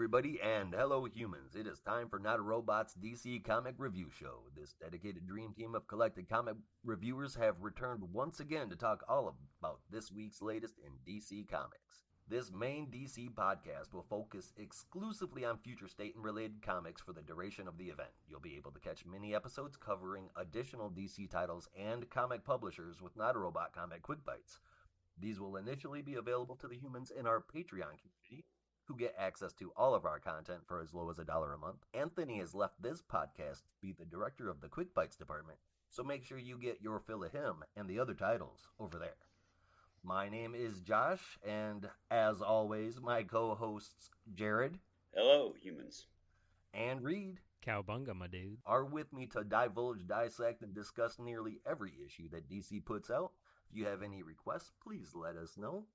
everybody, and hello, humans. It is time for Not a Robot's DC Comic Review Show. This dedicated dream team of collected comic reviewers have returned once again to talk all about this week's latest in DC Comics. This main DC podcast will focus exclusively on future state and related comics for the duration of the event. You'll be able to catch mini episodes covering additional DC titles and comic publishers with Not a Robot comic quick bites. These will initially be available to the humans in our Patreon community, who get access to all of our content for as low as $1 a month. Anthony has left this podcast to be the director of the Quick Bites department, so make sure you get your fill of him and the other titles over there. My name is Josh, and as always, my co-hosts Jared. Hello, humans. And Reed. Cowbunga, my dude. Are with me to divulge, dissect, and discuss nearly every issue that DC puts out. If you have any requests, please let us know.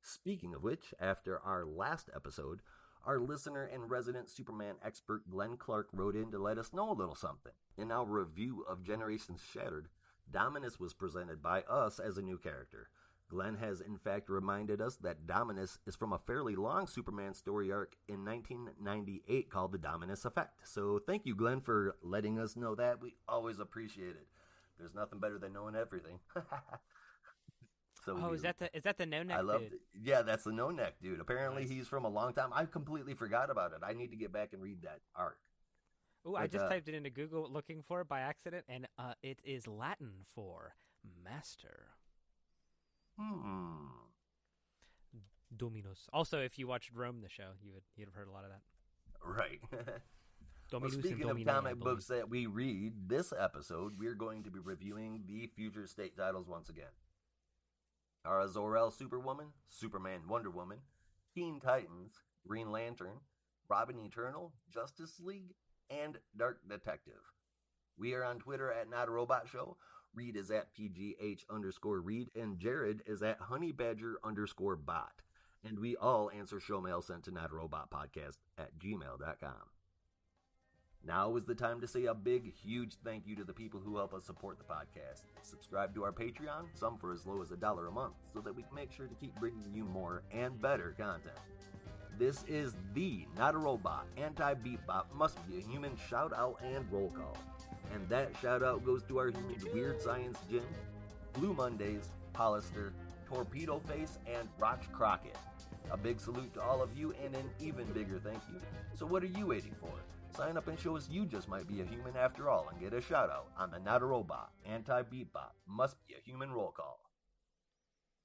Speaking of which, after our last episode, our listener and resident Superman expert Glenn Clark wrote in to let us know a little something. In our review of Generations Shattered, Dominus was presented by us as a new character. Glenn has in fact reminded us that Dominus is from a fairly long Superman story arc in 1998 called The Dominus Effect. So thank you, Glenn, for letting us know that. We always appreciate it. There's nothing better than knowing everything. So is that the no neck? I love it. Yeah, that's the no neck dude. Apparently nice. He's from a long time. I completely forgot about it. I need to get back and read that arc. Oh, I just typed it into Google looking for it by accident, and it is Latin for master. Dominus. Also, if you watched Rome, the show, you'd have heard a lot of that. Right. Dominus well, speaking and of comic books that we read, this episode we're going to be reviewing the future state titles once again. Kara Zor-El Superwoman, Superman Wonder Woman, Teen Titans, Green Lantern, Robin Eternal, Justice League, and Dark Detective. We are on Twitter at Not a Robot Show. Reed is at PGH_Reed, and Jared is at honeybadger_bot. And we all answer show mail sent to notarobotpodcasts@gmail.com. Now is the time to say a big, huge thank you to the people who help us support the podcast. Subscribe to our Patreon, some for as low as $1 a month, so that we can make sure to keep bringing you more and better content. This is the Not a Robot, Anti-Beatbot, Must Be a Human shout-out and roll call. And that shout-out goes to our humans Weird Science Jim, Blue Mondays, Hollister, Torpedo Face, and Roch Crockett. A big salute to all of you and an even bigger thank you. So what are you waiting for? Sign up and show us you just might be a human after all and get a shout-out on the Not a Robot, Anti-Beatbot, Must Be a Human roll call.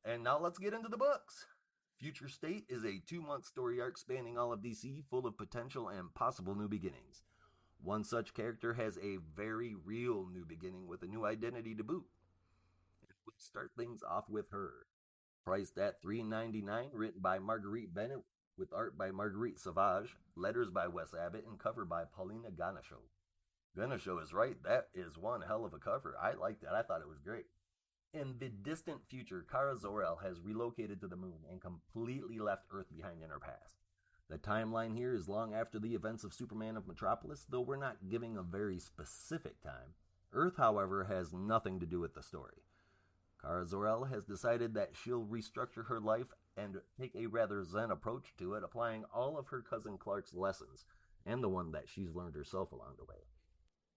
And now let's get into the books. Future State is a 2-month story arc spanning all of DC, full of potential and possible new beginnings. One such character has a very real new beginning with a new identity to boot. And we'll start things off with her. Priced at $3.99, written by Marguerite Bennett, with art by Marguerite Sauvage, letters by Wes Abbott, and cover by Paulina Ganesho. Ganesho is right, that is one hell of a cover. I liked it, I thought it was great. In the distant future, Kara Zor-El has relocated to the moon and completely left Earth behind in her past. The timeline here is long after the events of Superman of Metropolis, though we're not giving a very specific time. Earth, however, has nothing to do with the story. Kara Zor-El has decided that she'll restructure her life and take a rather zen approach to it, applying all of her cousin Clark's lessons, and the one that she's learned herself along the way.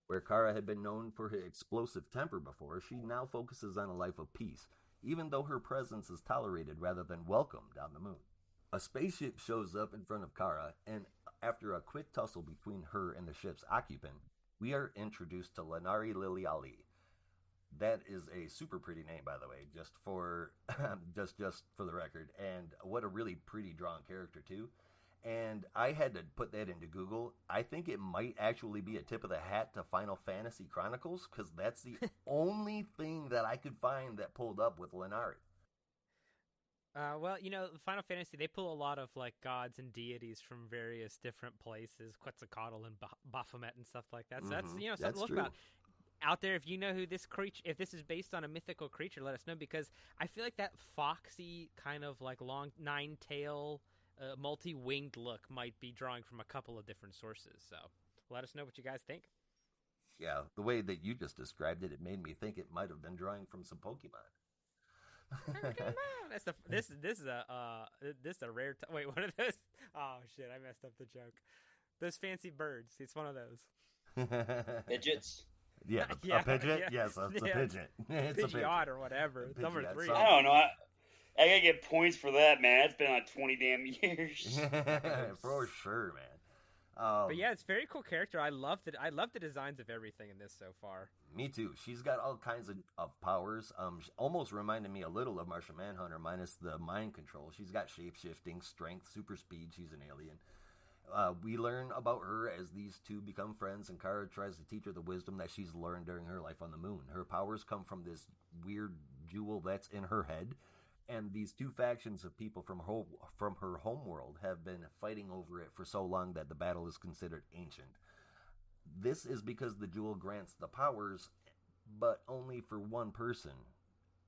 Where Kara had been known for her explosive temper before, she now focuses on a life of peace, even though her presence is tolerated rather than welcomed on the moon. A spaceship shows up in front of Kara, and after a quick tussle between her and the ship's occupant, we are introduced to Lenari Liliali. That is a super pretty name, by the way, just for the record. And what a really pretty drawn character, too. And I had to put that into Google. I think it might actually be a tip of the hat to Final Fantasy Chronicles, because that's the only thing that I could find that pulled up with Lenari. Well, Final Fantasy, they pull a lot of like gods and deities from various different places, Quetzalcoatl and Baphomet and stuff like that. So that's something to look about. Out there, if you know who this creature, if this is based on a mythical creature, let us know, because I feel like that foxy kind of like long nine-tail, multi-winged look might be drawing from a couple of different sources. So let us know what you guys think. Yeah, the way that you just described it, it made me think it might have been drawing from some Pokemon. This is a rare. Wait, what are those? Oh shit! I messed up the joke. Those fancy birds. It's one of those. Midgets. Yeah, a pigeon. Yeah. Yes, it's a pigeon. It's a Pidgeot or whatever. Number 3. I don't know. I gotta get points for that, man. It's been like 20 damn years. For sure, man. But yeah, it's a very cool character. I loved it. I love the designs of everything in this so far. Me too. She's got all kinds of powers. She almost reminded me a little of Martian Manhunter, minus the mind control. She's got shape-shifting, strength, super speed. She's an alien. We learn about her as these two become friends, and Kara tries to teach her the wisdom that she's learned during her life on the moon. Her powers come from this weird jewel that's in her head, and these two factions of people from her homeworld have been fighting over it for so long that the battle is considered ancient. This is because the jewel grants the powers, but only for one person,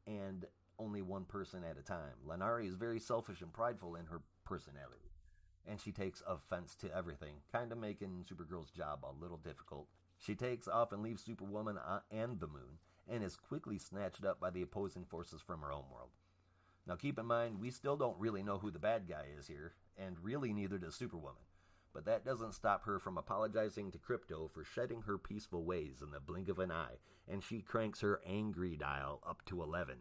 and only one person at a time. Lenari is very selfish and prideful in her personality, and she takes offense to everything, kind of making Supergirl's job a little difficult. She takes off and leaves Superwoman and the moon, and is quickly snatched up by the opposing forces from her own world. Now keep in mind, we still don't really know who the bad guy is here, and really neither does Superwoman. But that doesn't stop her from apologizing to Krypto for shedding her peaceful ways in the blink of an eye, and she cranks her angry dial up to 11.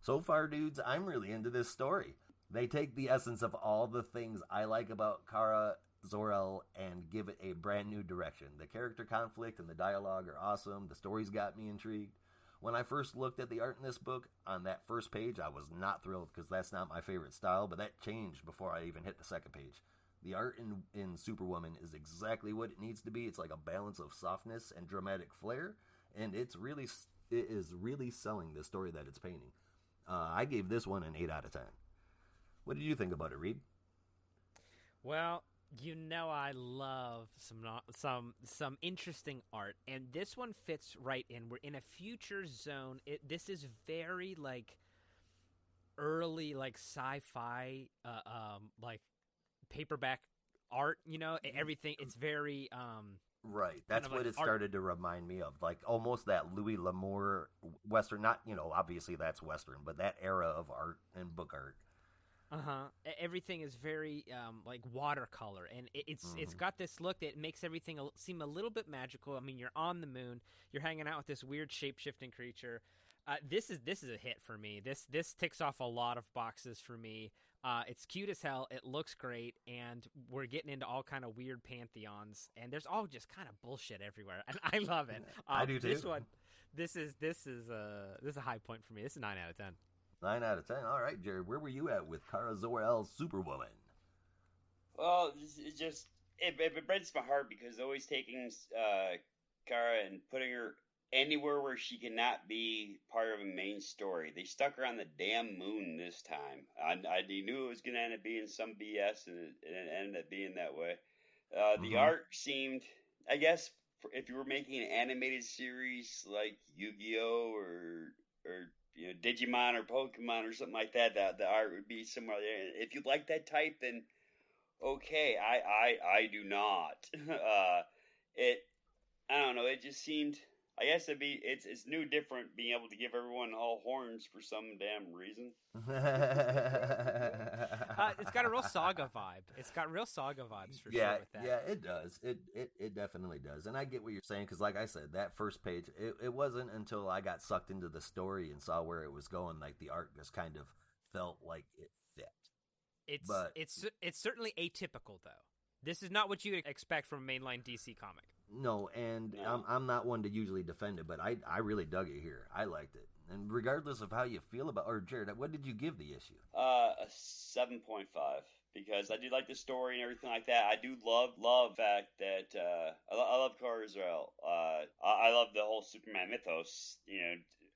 So far, dudes, I'm really into this story. They take the essence of all the things I like about Kara Zor-El and give it a brand new direction. The character conflict and the dialogue are awesome. The story's got me intrigued. When I first looked at the art in this book, on that first page, I was not thrilled because that's not my favorite style, but that changed before I even hit the second page. The art in Superwoman is exactly what it needs to be. It's like a balance of softness and dramatic flair, and it is really selling the story that it's painting. I gave this one an 8 out of 10. What did you think about it, Reed? Well, you know I love some interesting art, and this one fits right in. We're in a future zone. This is very like early like sci-fi like paperback art, you know, everything. It's very right. That's what like it started to remind me of, like almost that Louis L'Amour Western. Not, you know, obviously that's Western, but that era of art and book art. Everything is very like watercolor, and it's got this look that makes everything seem a little bit magical. I mean, you're on the moon, you're hanging out with this weird shape-shifting creature. This is a hit for me. This ticks off a lot of boxes for me. It's cute as hell. It looks great, and we're getting into all kind of weird pantheons, and there's all just kind of bullshit everywhere, and I love it. I do too. This is a high point for me. This is 9 out of 10. 9 out of 10. All right, Jared, where were you at with Kara Zor-El's Superwoman? Well, it breaks my heart because always taking Kara and putting her anywhere where she cannot be part of a main story. They stuck her on the damn moon this time. I knew it was going to end up being some BS, and it ended up being that way. The art seemed, I guess, if you were making an animated series like Yu-Gi-Oh! or you know, Digimon or Pokemon or something like that, the art would be somewhere there. If you like that type, then okay. I do not. I don't know. It just seemed. I guess it's new, different, being able to give everyone all horns for some damn reason. It's got a real Saga vibe. It's got real Saga vibes for sure with that. Yeah, it does. It definitely does. And I get what you're saying, because like I said, that first page, it wasn't until I got sucked into the story and saw where it was going, like the art just kind of felt like it fit. It's certainly atypical, though. This is not what you expect from a mainline DC comic. No, and no. I'm not one to usually defend it, but I really dug it here. I liked it. And regardless of how you feel about, or Jared, what did you give the issue? A 7.5, because I do like the story and everything like that. I do love the fact that I love Kara Zor-El. I love the whole Superman mythos, you know,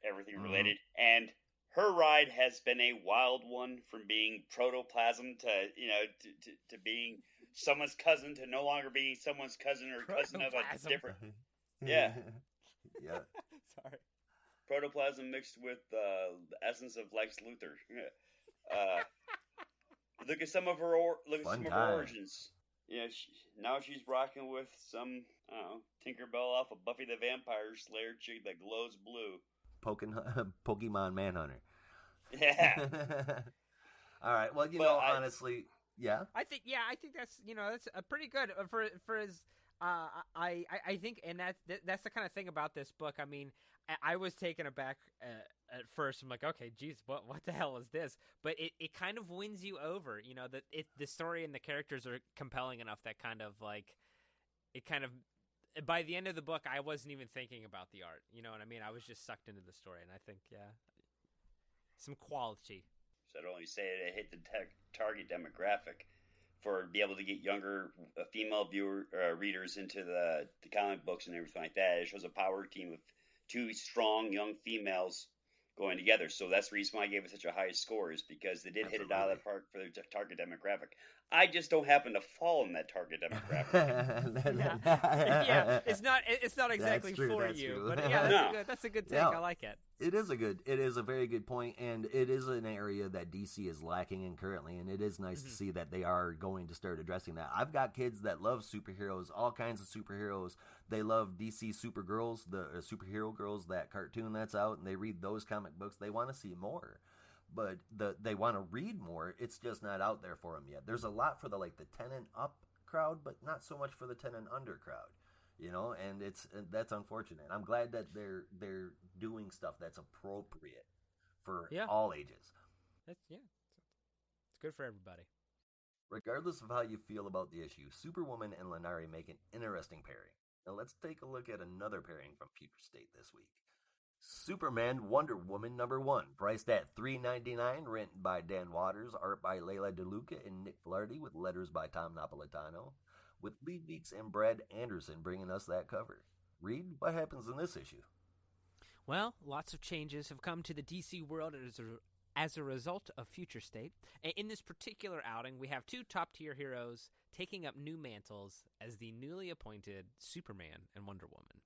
everything related. And her ride has been a wild one, from being protoplasm to being someone's cousin to no longer being someone's cousin or cousin of a different. Yeah. Yeah. Sorry. Protoplasm mixed with the essence of Lex Luthor. Look at some of her origins. Yeah, now she's rocking with some Tinkerbell off of Buffy the Vampire Slayer chick that glows blue. Pokemon Manhunter. Yeah. All right. Well, honestly, yeah. I think that's that's a pretty good for his. I think, and that's the kind of thing about this book. I mean, I was taken aback at first. I'm like, okay, geez, what the hell is this? But it kind of wins you over. That the story and the characters are compelling enough that kind of like it kind of. By the end of the book, I wasn't even thinking about the art. You know what I mean? I was just sucked into the story, and I think some quality. So I'd only say it hit the target demographic for be able to get younger female readers into the comic books and everything like that. It shows a power team of two strong young females going together. So that's the reason why I gave it such a high score, is because they did hit it out of the park for the target demographic. I just don't happen to fall in that target demographic. Yeah, it's not exactly for you, true. But yeah, that's a good take. Yeah. I like it. It is a very good point, and it is an area that DC is lacking in currently, and it is nice to see that they are going to start addressing that. I've got kids that love superheroes, all kinds of superheroes. They love DC Supergirls, the superhero girls, that cartoon that's out, and they read those comic books. They want to see more, but they want to read more. It's just not out there for them yet. There's a lot for the 10 and up crowd, but not so much for the 10 and under crowd. And that's unfortunate. I'm glad that they're doing stuff that's appropriate for all ages. It's good for everybody. Regardless of how you feel about the issue, Superwoman and Lanari make an interesting pairing. Now let's take a look at another pairing from Future State this week. Superman Wonder Woman #1, priced at $3.99, written by Dan Waters, art by Leila DeLuca and Nick Flaherty, with letters by Tom Napolitano, with Lee Weeks and Brad Anderson bringing us that cover. Reed, what happens in this issue? Well, lots of changes have come to the DC world as a result of Future State. In this particular outing, we have two top-tier heroes taking up new mantles as the newly appointed Superman and Wonder Woman.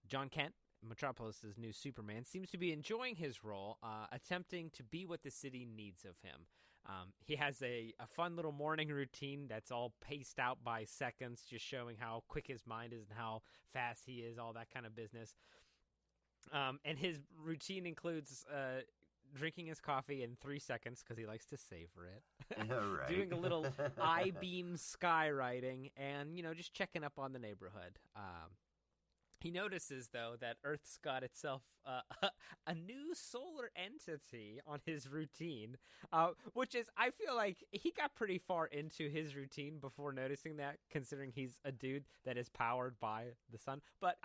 John Kent, Metropolis's new Superman, seems to be enjoying his role, attempting to be what the city needs of him. He has a fun little morning routine that's all paced out by seconds, just showing how quick his mind is and how fast he is, all that kind of business. And his routine includes drinking his coffee in 3 seconds because he likes to savor it. Right. Doing a little I-beam skywriting and, just checking up on the neighborhood. He notices, though, that Earth's got itself a new solar entity on his routine, which is, I feel like he got pretty far into his routine before noticing that, considering he's a dude that is powered by the sun. But,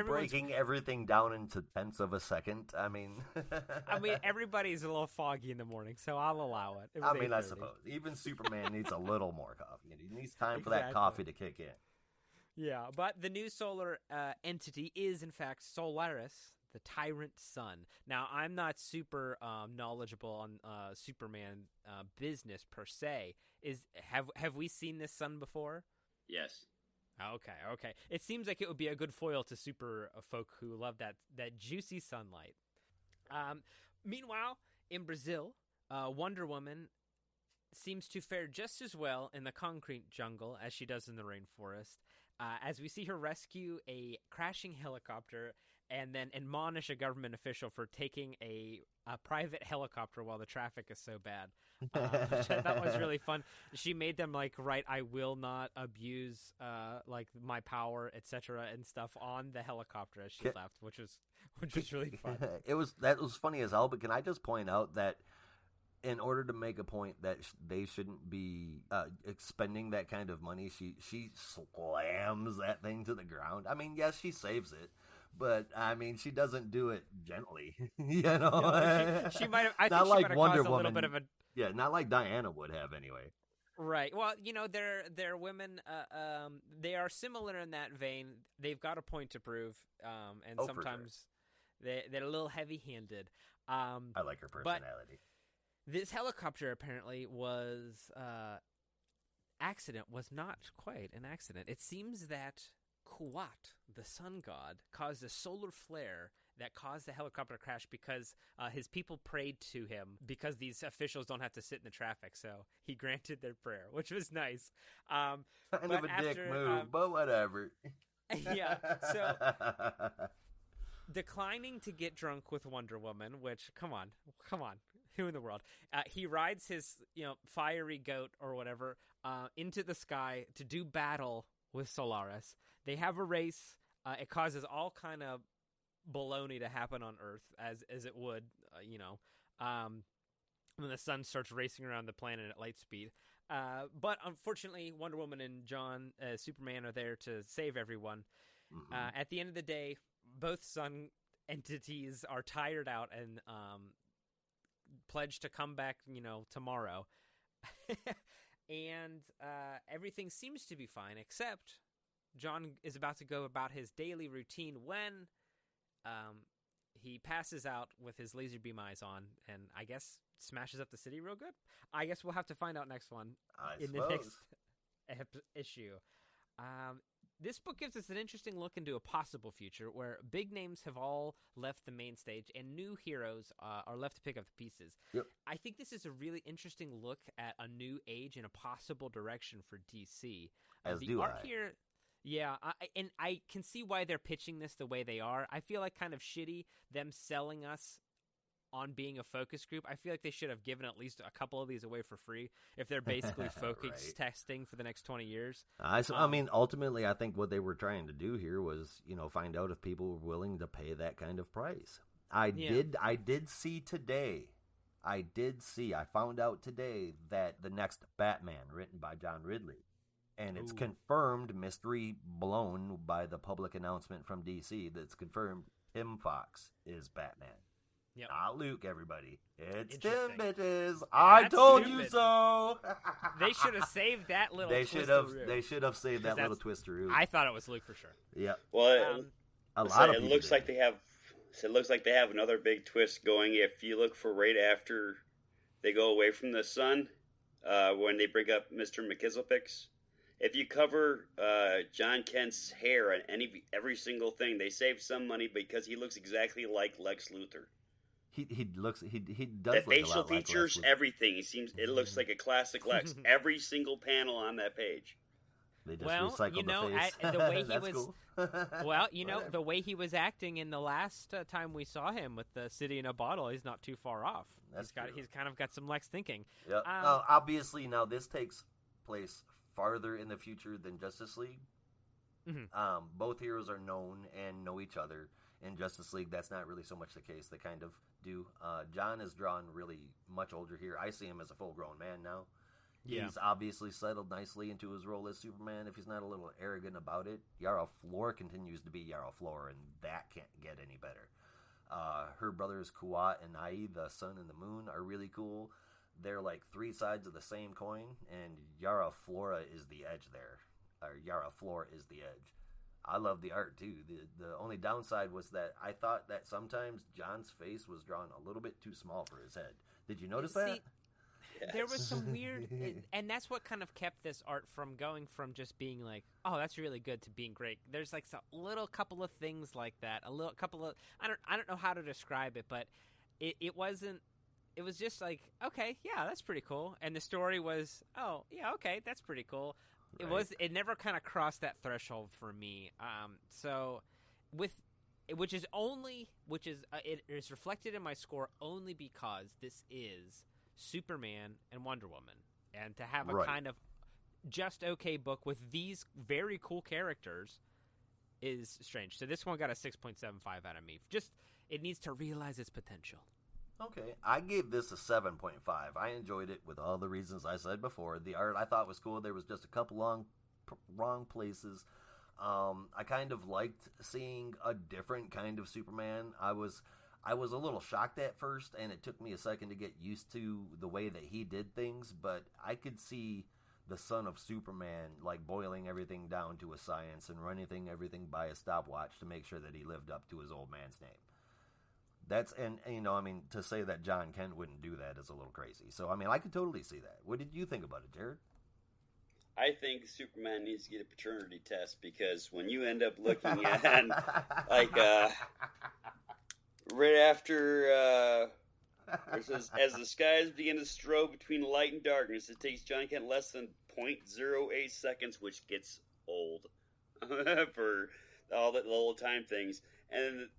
breaking everything down into tenths of a second. I mean, everybody's a little foggy in the morning, so I'll allow it. I suppose. Even Superman needs a little more coffee. He needs time for that coffee to kick in. Yeah, but the new solar entity is, in fact, Solaris, the tyrant sun. Now, I'm not super knowledgeable on Superman business per se. Have we seen this sun before? Yes. Okay. It seems like it would be a good foil to super folk who love that juicy sunlight. Meanwhile, in Brazil, Wonder Woman seems to fare just as well in the concrete jungle as she does in the rainforest. As we see her rescue a crashing helicopter and then admonish a government official for taking a private helicopter while the traffic is so bad. Which I thought was really fun. She made them write, "I will not abuse my power, etc." and stuff on the helicopter as she left, which was really fun. That was funny as hell. But can I just point out that in order to make a point that they shouldn't be expending that kind of money, she slams that thing to the ground. I mean, yes, she saves it, but I mean, she doesn't do it gently. She might have. I think she might have caused a little bit of a. Yeah, not like Diana would have anyway. Right. Well, they're women. They are similar in that vein. They've got a point to prove, and sometimes they're a little heavy-handed. I like her personality. This helicopter apparently was not quite an accident. It seems that Kuat, the sun god, caused a solar flare that caused the helicopter crash because his people prayed to him because these officials don't have to sit in the traffic. So he granted their prayer, which was nice. Kind of a dick move, but whatever. Yeah. So declining to get drunk with Wonder Woman, which, come on, who in the world? He rides his, fiery goat or whatever into the sky to do battle with Solaris. They have a race. It causes all kind of baloney to happen on Earth, as it would, when the sun starts racing around the planet at light speed. But unfortunately, Wonder Woman and Superman are there to save everyone. Mm-hmm. At the end of the day, both sun entities are tired out and pledge to come back, tomorrow. And everything seems to be fine, except John is about to go about his daily routine when he passes out with his laser beam eyes on, and I guess smashes up the city real good. I guess we'll have to find out next one the next issue. This book gives us an interesting look into a possible future where big names have all left the main stage and new heroes are left to pick up the pieces. Yep. I think this is a really interesting look at a new age and a possible direction for DC. The art here, yeah, and I can see why they're pitching this the way they are. I feel like kind of shitty them selling us on being a focus group. I feel like they should have given at least a couple of these away for free if they're basically focus testing for the next 20 years. I mean, ultimately, I think what they were trying to do here was, find out if people were willing to pay that kind of price. I did see today. I found out today that the next Batman, written by John Ridley, and it's confirmed, mystery blown by the public announcement from DC, that's confirmed Tim Fox is Batman. Yep. Not Luke, everybody. It's Tim, bitches. I told stupid. You so. They should have saved that little They should have saved that little twisteroo. I thought it was Luke for sure. Yeah. Well, it looks like they have another big twist going. If you look for right after they go away from the sun, when they bring up Mr. McKizzlepix, if you cover John Kent's hair on every single thing, they save some money because he looks exactly like Lex Luthor. He does. The look facial a lot features, like everything. It looks like a classic Lex. Every single panel on that page. They just recycled the face. The way he That's was. Cool. Well, the way he was acting in the last time we saw him with the City in a Bottle, he's not too far off. He's kind of got some Lex thinking. Yeah. Obviously, now this takes place farther in the future than Justice League. Mm-hmm. Both heroes are known and know each other. In Justice League, that's not really so much the case. They kind of do. John is drawn really much older here. I see him as a full-grown man now. Yeah. He's obviously settled nicely into his role as Superman if he's not a little arrogant about it. Yara Flor continues to be Yara Flor, and that can't get any better. Her brothers Kuat and Ai, the sun and the moon, are really cool. They're like three sides of the same coin, and Yara Flora is the edge there. Or Yara Flor is the edge. I love the art, too. The only downside was that I thought that sometimes John's face was drawn a little bit too small for his head. Did you notice that? Yes. There was some weird... and that's what kind of kept this art from going from just being like, oh, that's really good, to being great. There's like a little couple of things like that. I don't know how to describe it, but it wasn't... It was just like, okay, yeah, that's pretty cool. And the story was, oh, yeah, okay, that's pretty cool. Right. It never kind of crossed that threshold for me. It is reflected in my score only because this is Superman and Wonder Woman, and to have a kind of just okay book with these very cool characters is strange. So this one got a 6.75 out of me. Just it needs to realize its potential. Okay, I gave this a 7.5. I enjoyed it with all the reasons I said before. The art I thought was cool. There was just a couple wrong places. I kind of liked seeing a different kind of Superman. I was a little shocked at first, and it took me a second to get used to the way that he did things, but I could see the son of Superman like boiling everything down to a science and running everything by a stopwatch to make sure that he lived up to his old man's name. To say that John Kent wouldn't do that is a little crazy. So, I could totally see that. What did you think about it, Jared? I think Superman needs to get a paternity test, because when you end up looking at, right after, it says, as the skies begin to strobe between light and darkness, it takes John Kent less than 0.08 seconds, which gets old for all the old time things. And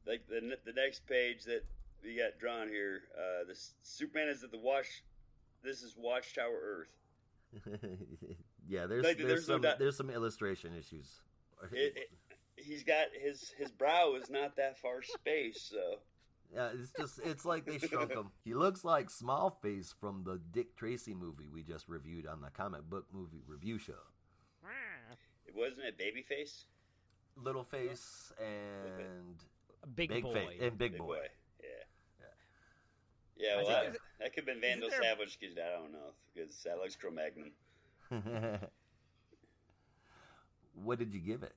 like the next page that we got drawn here. The Superman is at the watch. This is Watchtower Earth. Yeah, Like, there's some illustration issues. He's got his brow is not that far spaced, so. Yeah, it's like they shrunk him. He looks like Smallface from the Dick Tracy movie we just reviewed on the comic book movie review show. It wasn't a Babyface? Little Face and Big Boy. Big Boy. Yeah, well, that could have been Vandal Savage, because I don't know, because that looks Cro-Magnon. What did you give it?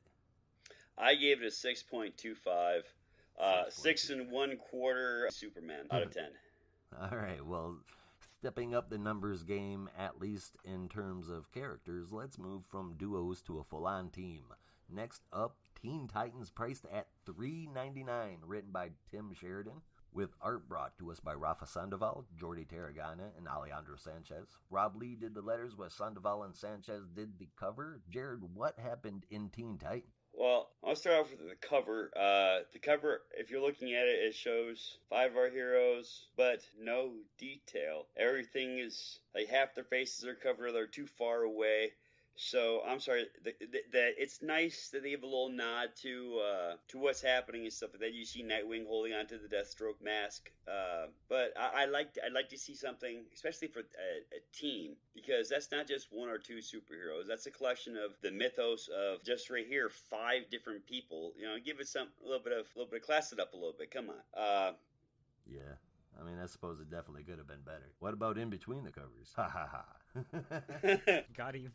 I gave it a 6.25. 6 1/4 Superman out of 10. All right, well, stepping up the numbers game, at least in terms of characters, let's move from duos to a full-on team. Next up, Teen Titans, priced at $3.99, written by Tim Sheridan, with art brought to us by Rafa Sandoval, Jordi Tarragona, and Alejandro Sanchez. Rob Lee did the letters, while Sandoval and Sanchez did the cover. Jared, what happened in Teen Titans? Well, I'll start off with the cover. The cover, if you're looking at it, it shows 5 of our heroes, but no detail. Everything is, like, half their faces are covered, they're too far away. So, I'm sorry, that it's nice that they give a little nod to what's happening and stuff. Then you see Nightwing holding onto the Deathstroke mask. But I'd like to see something, especially for a team, because that's not just 1 or 2 superheroes. That's a collection of the mythos of just right here 5 different people. You know, give it a little bit of class it up a little bit. Come on. Yeah. I mean, I suppose it definitely could have been better. What about in between the covers? Ha ha ha. Got him.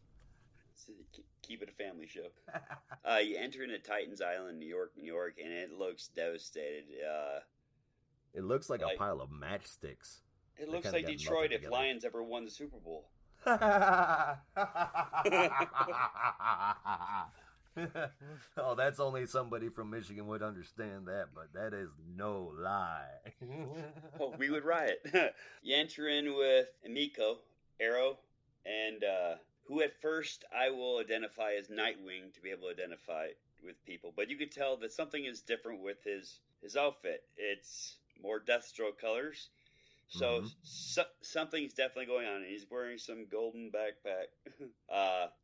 Keep it a family show. You enter into Titans Island, New York, and it looks devastated. It looks like a pile of matchsticks. It looks like Detroit if Lions ever won the Super Bowl. Oh, that's only somebody from Michigan would understand that, but that is no lie. Oh, we would riot. You enter in with Emiko, Arrow, and who at first I will identify as Nightwing to be able to identify with people. But you can tell that something is different with his outfit. It's more Deathstroke colors. So, something's definitely going on. He's wearing some golden backpack.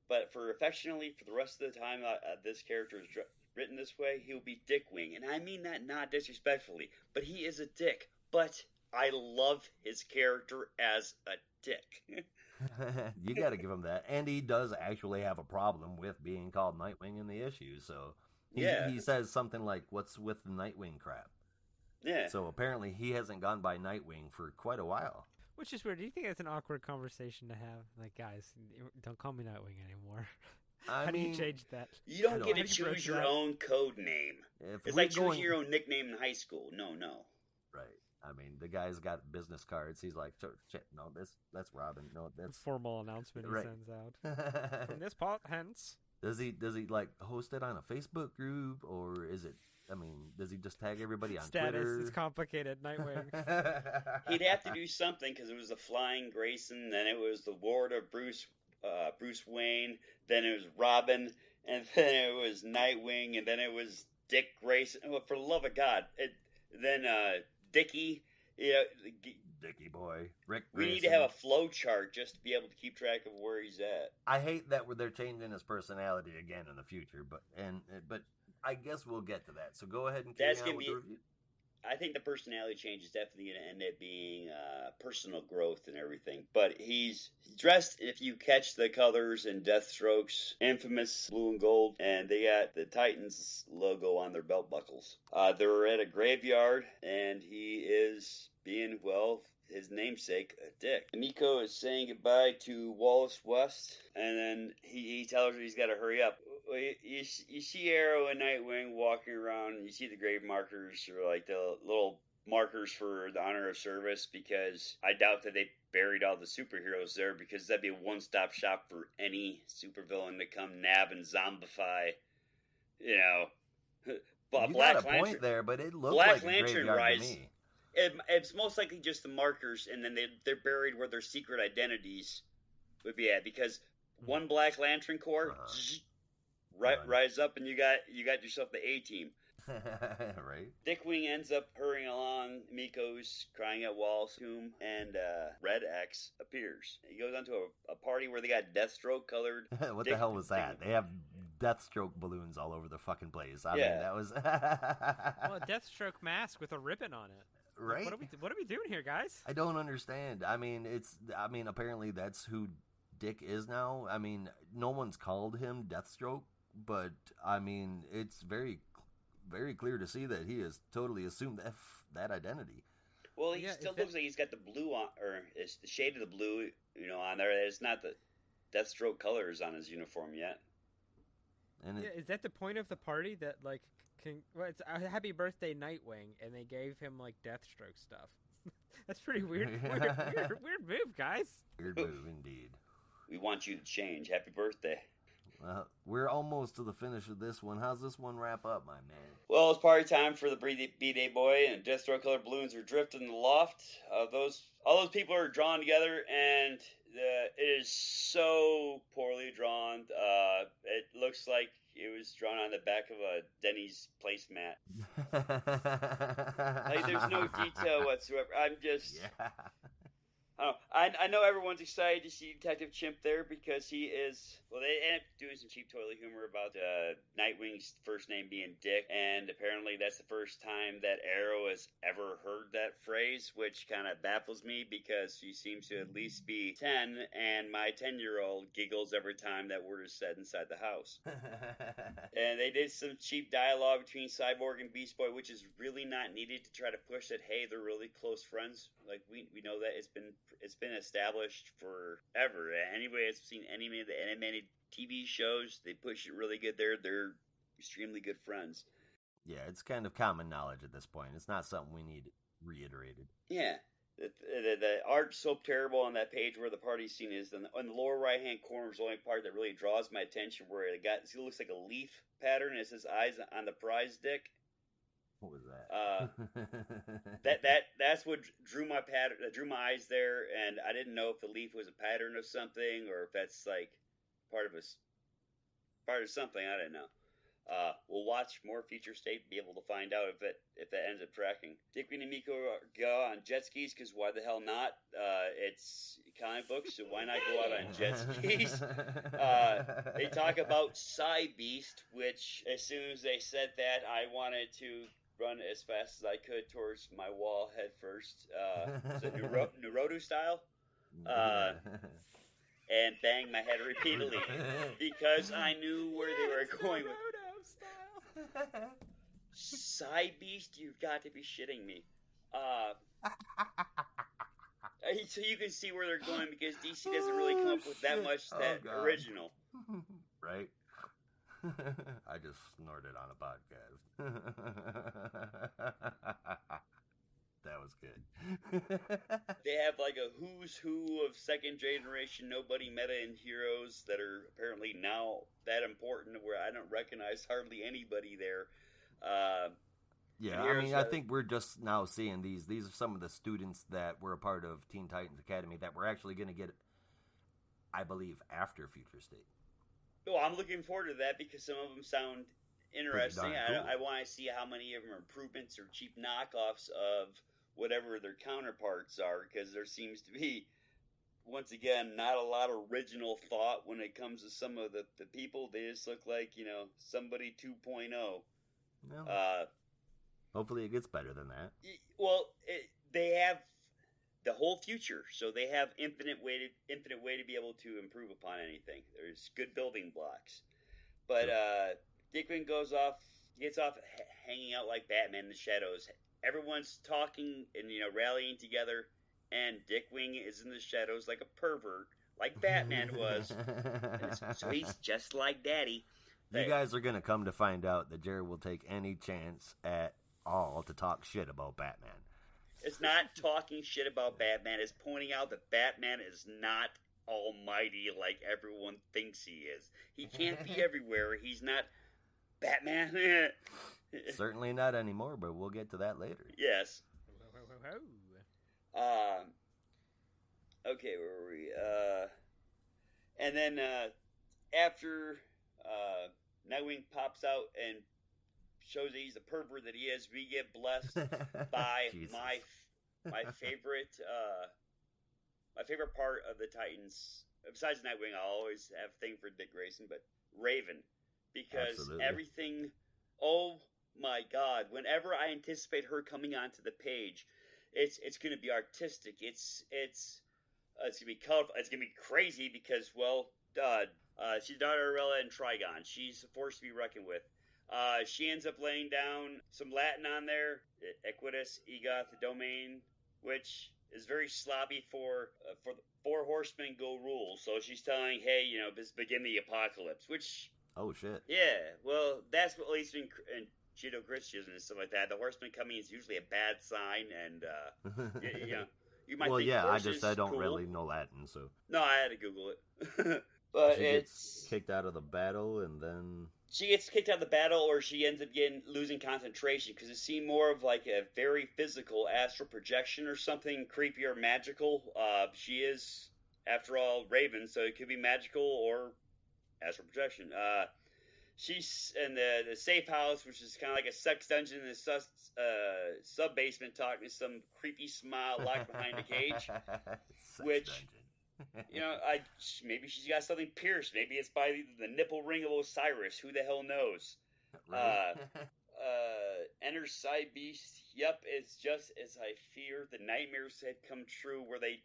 But affectionately, for the rest of the time this character is written this way, he'll be Dickwing. And I mean that not disrespectfully, but he is a dick. But I love his character as a dick. You got to give him that. And he does actually have a problem with being called Nightwing in the issue. So he says something like, "What's with the Nightwing crap?" Yeah. So apparently he hasn't gone by Nightwing for quite a while. Which is weird. Do you think that's an awkward conversation to have? Like, guys, don't call me Nightwing anymore. How do you change that? You don't get to choose your own code name. It's like choosing your own nickname in high school. No. Right. I mean, the guy's got business cards. He's like, shit, no, that's Robin. No, that's formal announcement he sends out. From this part, hence. Does he like host it on a Facebook group, or is it? I mean, does he just tag everybody on Twitter? Status, it's complicated. Nightwing. He'd have to do something because it was the Flying Grayson, then it was the Ward of Bruce Wayne, then it was Robin, and then it was Nightwing, and then it was Dick Grayson. Oh, for the love of God! Then Dickie, Dickie boy, Rick Grayson. We need to have a flow chart just to be able to keep track of where he's at. I hate that they're changing his personality again in the future, but I guess we'll get to that. So go ahead and carry on with the review. I think the personality change is definitely going to end up being personal growth and everything. But he's dressed, if you catch the colors in Deathstroke's infamous blue and gold, and they got the Titans logo on their belt buckles. They're at a graveyard, and he is being, his namesake, a dick. Emiko is saying goodbye to Wallace West, and then he tells her he's got to hurry up. You see Arrow and Nightwing walking around, and you see the grave markers, or like the little markers for the honor of service, because I doubt that they buried all the superheroes there, because that'd be a one-stop shop for any supervillain to come nab and zombify, But you got a point there, but it looked like a graveyard to me. It's most likely just the markers, and then they're buried where their secret identities would be at, because one Black Lantern Corps, rise up, and you got yourself the A-Team. Right? Dickwing ends up hurrying along Miko's crying at Wall's tomb, and Red X appears. He goes onto a party where they got Deathstroke colored. What the hell was that? They have Deathstroke balloons all over the fucking place. I mean, that was well, a Deathstroke mask with a ribbon on it. Right? Like, what are we doing here, guys? I don't understand. I mean, apparently that's who Dick is now. I mean, no one's called him Deathstroke, but I mean, it's very, very clear to see that he has totally assumed that identity. Well, he still looks like he's got the blue on, or it's the shade of the blue, on there. It's not the Deathstroke colors on his uniform yet. And is that the point of the party that it's a happy birthday Nightwing, and they gave him like Deathstroke stuff? That's pretty weird. Weird move, guys. Weird move indeed. We want you to change. Happy birthday. We're almost to the finish of this one. How's this one wrap up, my man? Well, it's party time for the B-Day boy, and Deathstroke colored balloons are drifting in the loft. All those people are drawn together, and it is so poorly drawn. It looks like it was drawn on the back of a Denny's placemat. There's no detail whatsoever. I'm just... Yeah. I know everyone's excited to see Detective Chimp there because he is... Well, they end up doing some cheap toilet humor about Nightwing's first name being Dick, and apparently that's the first time that Arrow has ever heard that phrase, which kind of baffles me because she seems to at least be 10, and my 10-year-old giggles every time that word is said inside the house. And they did some cheap dialogue between Cyborg and Beast Boy, which is really not needed to try to push that, hey, they're really close friends. Like, we know that it's been established forever. Anybody that's seen any of the animated TV shows, they push it really good there. They're extremely good friends. Yeah, it's kind of common knowledge at this point. It's not something we need reiterated. Yeah. The art's so terrible on that page where the party scene is. On the lower right-hand corner is the only part that really draws my attention, where it looks like a leaf pattern. It says eyes on the prize dick. What was that? That's what drew my eyes there, and I didn't know if the leaf was a pattern of something or if that's like part of something. I don't know. We'll watch more Future State, be able to find out if that ends up tracking. Dickwing and Miko go on jet skis because why the hell not? It's comic books, so why not go out on jet skis? They talk about Psy Beast, which as soon as they said that, I wanted to run as fast as I could towards my wall head first. Is it Naruto style? And bang my head repeatedly because I knew where they were going with Psy Beast. You've got to be shitting me. So you can see where they're going because DC doesn't really come up with that much original. Right? I just snorted on a podcast. That was good. They have like a who's who of second generation nobody meta and heroes that are apparently now that important where I don't recognize hardly anybody there. Yeah, I mean, I think we're just now seeing these. These are some of the students that were a part of Teen Titans Academy that we're actually going to get, I believe, after Future State. Well, I'm looking forward to that because some of them sound interesting. Cool. I want to see how many of them are improvements or cheap knockoffs of whatever their counterparts are, because there seems to be, once again, not a lot of original thought when it comes to some of the people. They just look like, somebody 2.0. No. Hopefully it gets better than that. Well, they have the whole future, so they have infinite way to be able to improve upon anything. There's good building blocks. But Dickwing gets off hanging out like Batman in the shadows. Everyone's talking and rallying together, and Dickwing is in the shadows like a pervert, like Batman was. So he's just like Daddy. You guys are gonna come to find out that Jared will take any chance at all to talk shit about Batman. It's not talking shit about Batman. It's pointing out that Batman is not almighty like everyone thinks he is. He can't be everywhere. He's not Batman. Certainly not anymore, but we'll get to that later. Yes. Okay, where were we? And then after Nightwing pops out and shows that he's the pervert that he is. We get blessed by my favorite part of the Titans. Besides Nightwing, I'll always have a thing for Dick Grayson, but Raven, because Absolutely. everything. Oh my God! Whenever I anticipate her coming onto the page, it's going to be artistic. It's going to be colorful. It's going to be crazy because, well, she's daughter Arella and Trigon. She's a force to be reckoned with. She ends up laying down some Latin on there, Equitus, Egoth, Domain, which is very sloppy for the Four Horsemen go rule. So she's telling, hey, this begin the apocalypse, which... Oh, shit. Yeah, well, that's what, at least in Judeo-Christianism and stuff like that, the horsemen coming is usually a bad sign, and, you might think horses I don't cool. really know Latin, so... No, I had to Google it. But she gets kicked out of the battle, and then... She gets kicked out of the battle, or she ends up losing concentration, because it seemed more of like a very physical astral projection or something creepy or magical. She is, after all, Raven, so it could be magical or astral projection. She's in the safe house, which is kind of like a sex dungeon in the sub-basement, talking to some creepy smile locked behind a cage. Which... dungeon. Maybe she's got something pierced. Maybe it's by the nipple ring of Osiris. Who the hell knows? Right. Enter Side Beast. Yep, it's just as I feared. The nightmares had come true. Where they,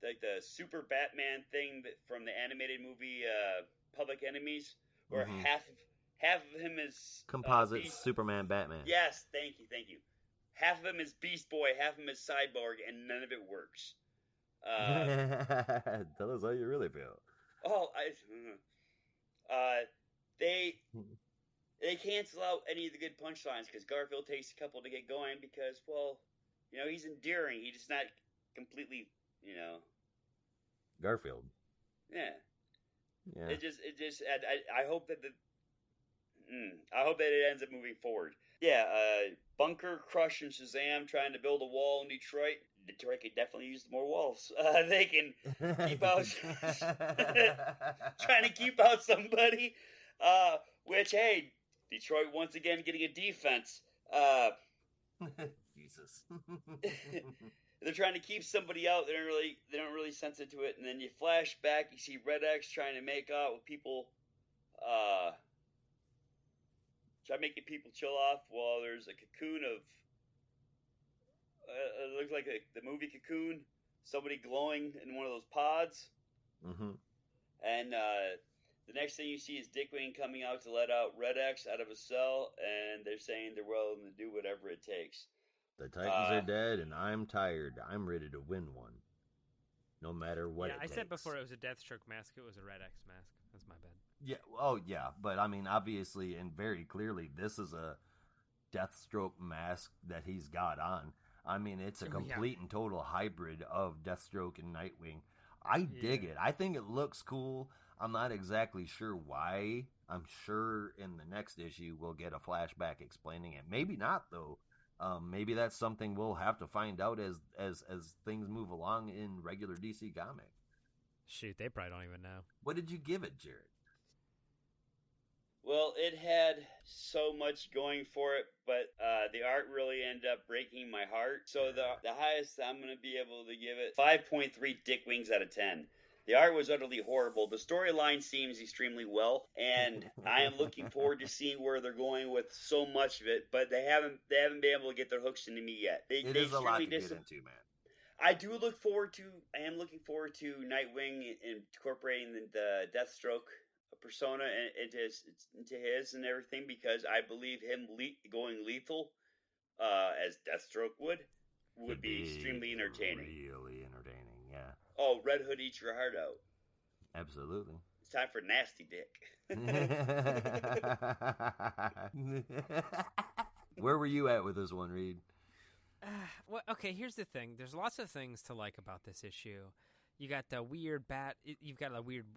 like the Super Batman thing from the animated movie Public Enemies, where half of him is composite Superman Batman. Yes, thank you. Half of him is Beast Boy, half of him is Cyborg, and none of it works. Tell us how you really feel. They cancel out any of the good punchlines because Garfield takes a couple to get going because, well, he's endearing. He's just not completely, Garfield. Yeah. It just. I hope that it ends up moving forward. Yeah. Bunker, Crush, and Shazam trying to build a wall in Detroit. Detroit could definitely use more walls. They can keep out trying to keep out somebody. Which, hey, Detroit once again getting a defense. Jesus. They're trying to keep somebody out. They don't really sense into it. And then you flash back. You see Red X trying to make out with people. Try making people chill off while there's a cocoon of. It looks like the movie Cocoon. Somebody glowing in one of those pods. Mm-hmm. And the next thing you see is Dickwing coming out to let out Red X out of a cell, and they're saying they're willing to do whatever it takes. The Titans are dead, and I'm tired. I'm ready to win one. No matter what it takes. I said before it was a Deathstroke mask. It was a Red X mask. That's my bad. Yeah. Oh, yeah. But, I mean, obviously and very clearly, this is a Deathstroke mask that he's got on. I mean, it's a complete and total hybrid of Deathstroke and Nightwing. I dig it. I think it looks cool. I'm not exactly sure why. I'm sure in the next issue we'll get a flashback explaining it. Maybe not, though. Maybe that's something we'll have to find out as things move along in regular DC comic. Shoot, they probably don't even know. What did you give it, Jared? Well, it had so much going for it, but the art really ended up breaking my heart. So the highest I'm going to be able to give it 5.3 Dickwings out of 10. The art was utterly horrible. The storyline seems extremely well, and I am looking forward to seeing where they're going with so much of it. But they haven't been able to get their hooks into me yet. It is a lot to get into, man. I am looking forward to Nightwing incorporating the Deathstroke persona into his and everything, because I believe him going lethal as Deathstroke would be extremely entertaining. Really entertaining, yeah. Oh, Red Hood eats your heart out. Absolutely. It's time for Nasty Dick. Where were you at with this one, Reed? Well, okay, here's the thing. There's lots of things to like about this issue. You got the weird bat. You've got a weird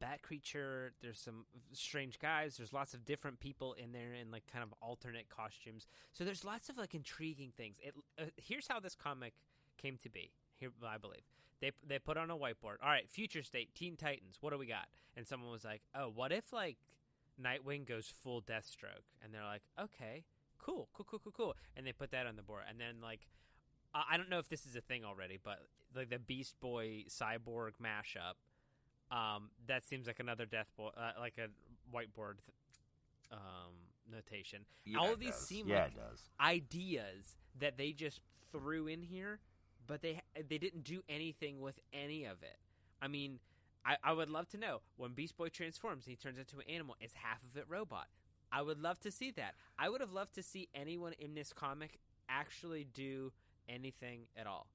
bat creature. There's some strange guys. There's lots of different people in there in like kind of alternate costumes. So there's lots of like intriguing things. Here's how this comic came to be. Here, I believe they put on a whiteboard. All right, future state, Teen Titans. What do we got? And someone was like, "Oh, what if like Nightwing goes full Deathstroke, and they're like, okay, cool, and they put that on the board, and then like, I don't know if this is a thing already, but like the Beast Boy Cyborg mashup, that seems like another like a whiteboard notation. Yeah, all of these seem like it does. Ideas that they just threw in here, but they didn't do anything with any of it. I mean, I would love to know, when Beast Boy transforms and he turns into an animal, is half of it robot? I would love to see that. I would have loved to see anyone in this comic actually do anything at all.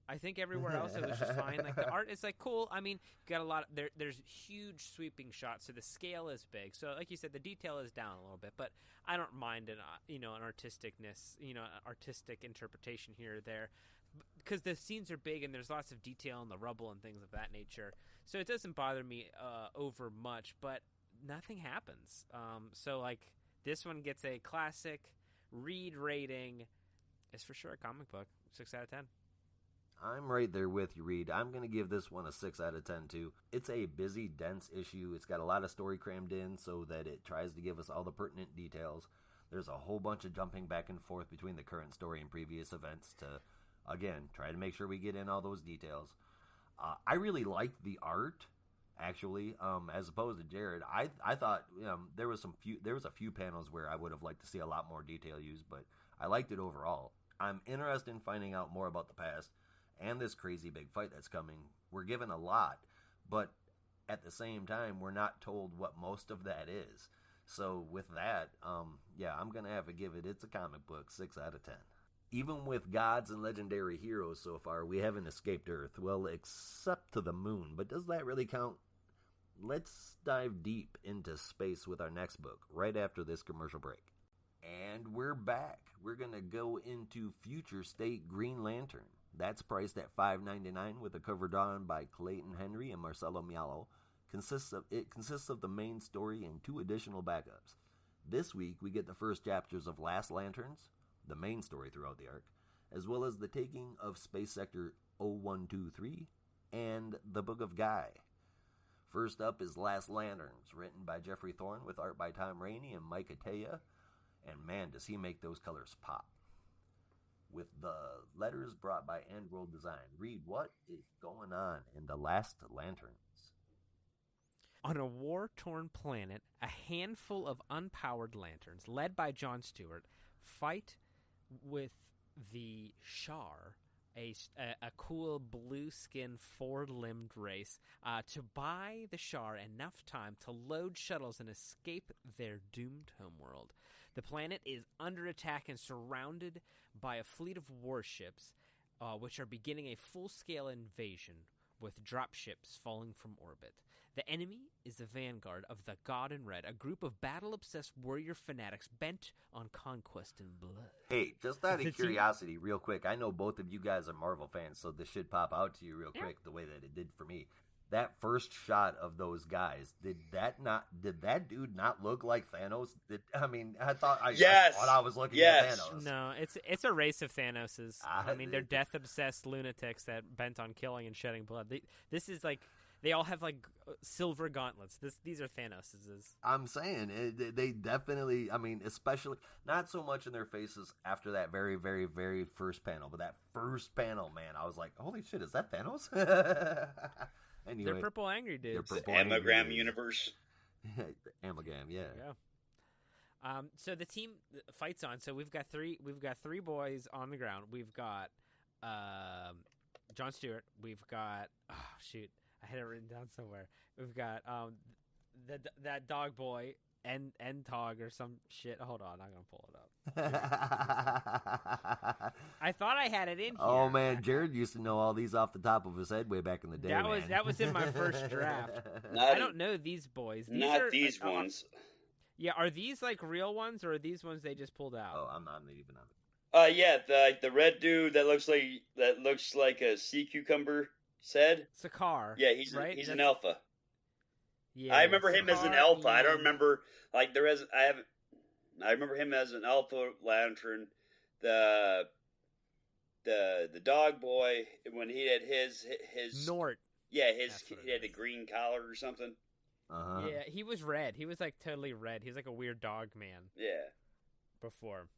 I think everywhere else it was just fine. Like, the art is like cool. I mean, you got a lot of, there's huge sweeping shots, so the scale is big. So like you said, the detail is down a little bit, but I don't mind an artisticness, an artistic interpretation here or there, because the scenes are big and there's lots of detail in the rubble and things of that nature. So it doesn't bother me over much, but nothing happens. So like, this one gets a classic read rating. It's for sure a comic book. 6 out of 10. I'm right there with you, Reed. I'm going to give this one a 6 out of 10, too. It's a busy, dense issue. It's got a lot of story crammed in so that it tries to give us all the pertinent details. There's a whole bunch of jumping back and forth between the current story and previous events to, again, try to make sure we get in all those details. I really liked the art, actually, as opposed to Jared. I thought there was a few panels where I would have liked to see a lot more detail used, but I liked it overall. I'm interested in finding out more about the past and this crazy big fight that's coming. We're given a lot, but at the same time, we're not told what most of that is. So with that, I'm going to have to give it, it's a comic book, 6 out of 10. Even with gods and legendary heroes so far, we haven't escaped Earth. Well, except to the moon. But does that really count? Let's dive deep into space with our next book, right after this commercial break. And we're back. We're going to go into Future State Green Lantern. That's priced at $5.99 with a cover drawn by Clayton Henry and Marcelo Mialo. It consists of the main story and 2 additional backups. This week, we get the first chapters of Last Lanterns, the main story throughout the arc, as well as the taking of Space Sector 0123 and the Book of Guy. First up is Last Lanterns, written by Jeffrey Thorne with art by Tom Rainey and Mike Ataya, and man, does he make those colors pop. With the letters brought by End World Design. Read what is going on in the Last Lanterns. On a war-torn planet, a handful of unpowered lanterns, led by Jon Stewart, fight with the Shar, a cool blue-skinned, 4-limbed race, to buy the Shar enough time to load shuttles and escape their doomed homeworld. The planet is under attack and surrounded by a fleet of warships, which are beginning a full-scale invasion with dropships falling from orbit. The enemy is the vanguard of the God in Red, a group of battle-obsessed warrior fanatics bent on conquest and blood. Hey, just out of curiosity, real quick, I know both of you guys are Marvel fans, so this should pop out to you real quick the way that it did for me. That first shot of those guys, did that dude not look like Thanos? I thought I was looking at Thanos. No, it's a race of Thanoses. They're death-obsessed lunatics that bent on killing and shedding blood. This is like, they all have like silver gauntlets. These are Thanoses. I'm saying they definitely. Especially not so much in their faces after that very, very, very first panel, but that first panel, man, I was like, holy shit, is that Thanos? Anyway, they're purple angry dudes. The Amagram universe. The Amagram, yeah. So the team fights on. So we've got three boys on the ground. We've got Jon Stewart. We've got I had it written down somewhere. We've got that dog boy and Tog or some shit. Hold on, I'm gonna pull it up. I thought I had it in here. Oh man, Jared used to know all these off the top of his head way back in the day. That was in my first draft. I don't know these boys. These ones. Yeah, are these like real ones or are these ones they just pulled out? Oh, I'm not even on it. The red dude that looks like a sea cucumber said. Sakaar. Yeah, he's an alpha. Yeah, I remember him as an alpha. I don't remember I remember him as an alpha lantern. The dog boy when he had his Nort. Yeah, he had a green collar or something. Yeah, he was red. He was like totally red. He was like a weird dog man. Yeah. Before.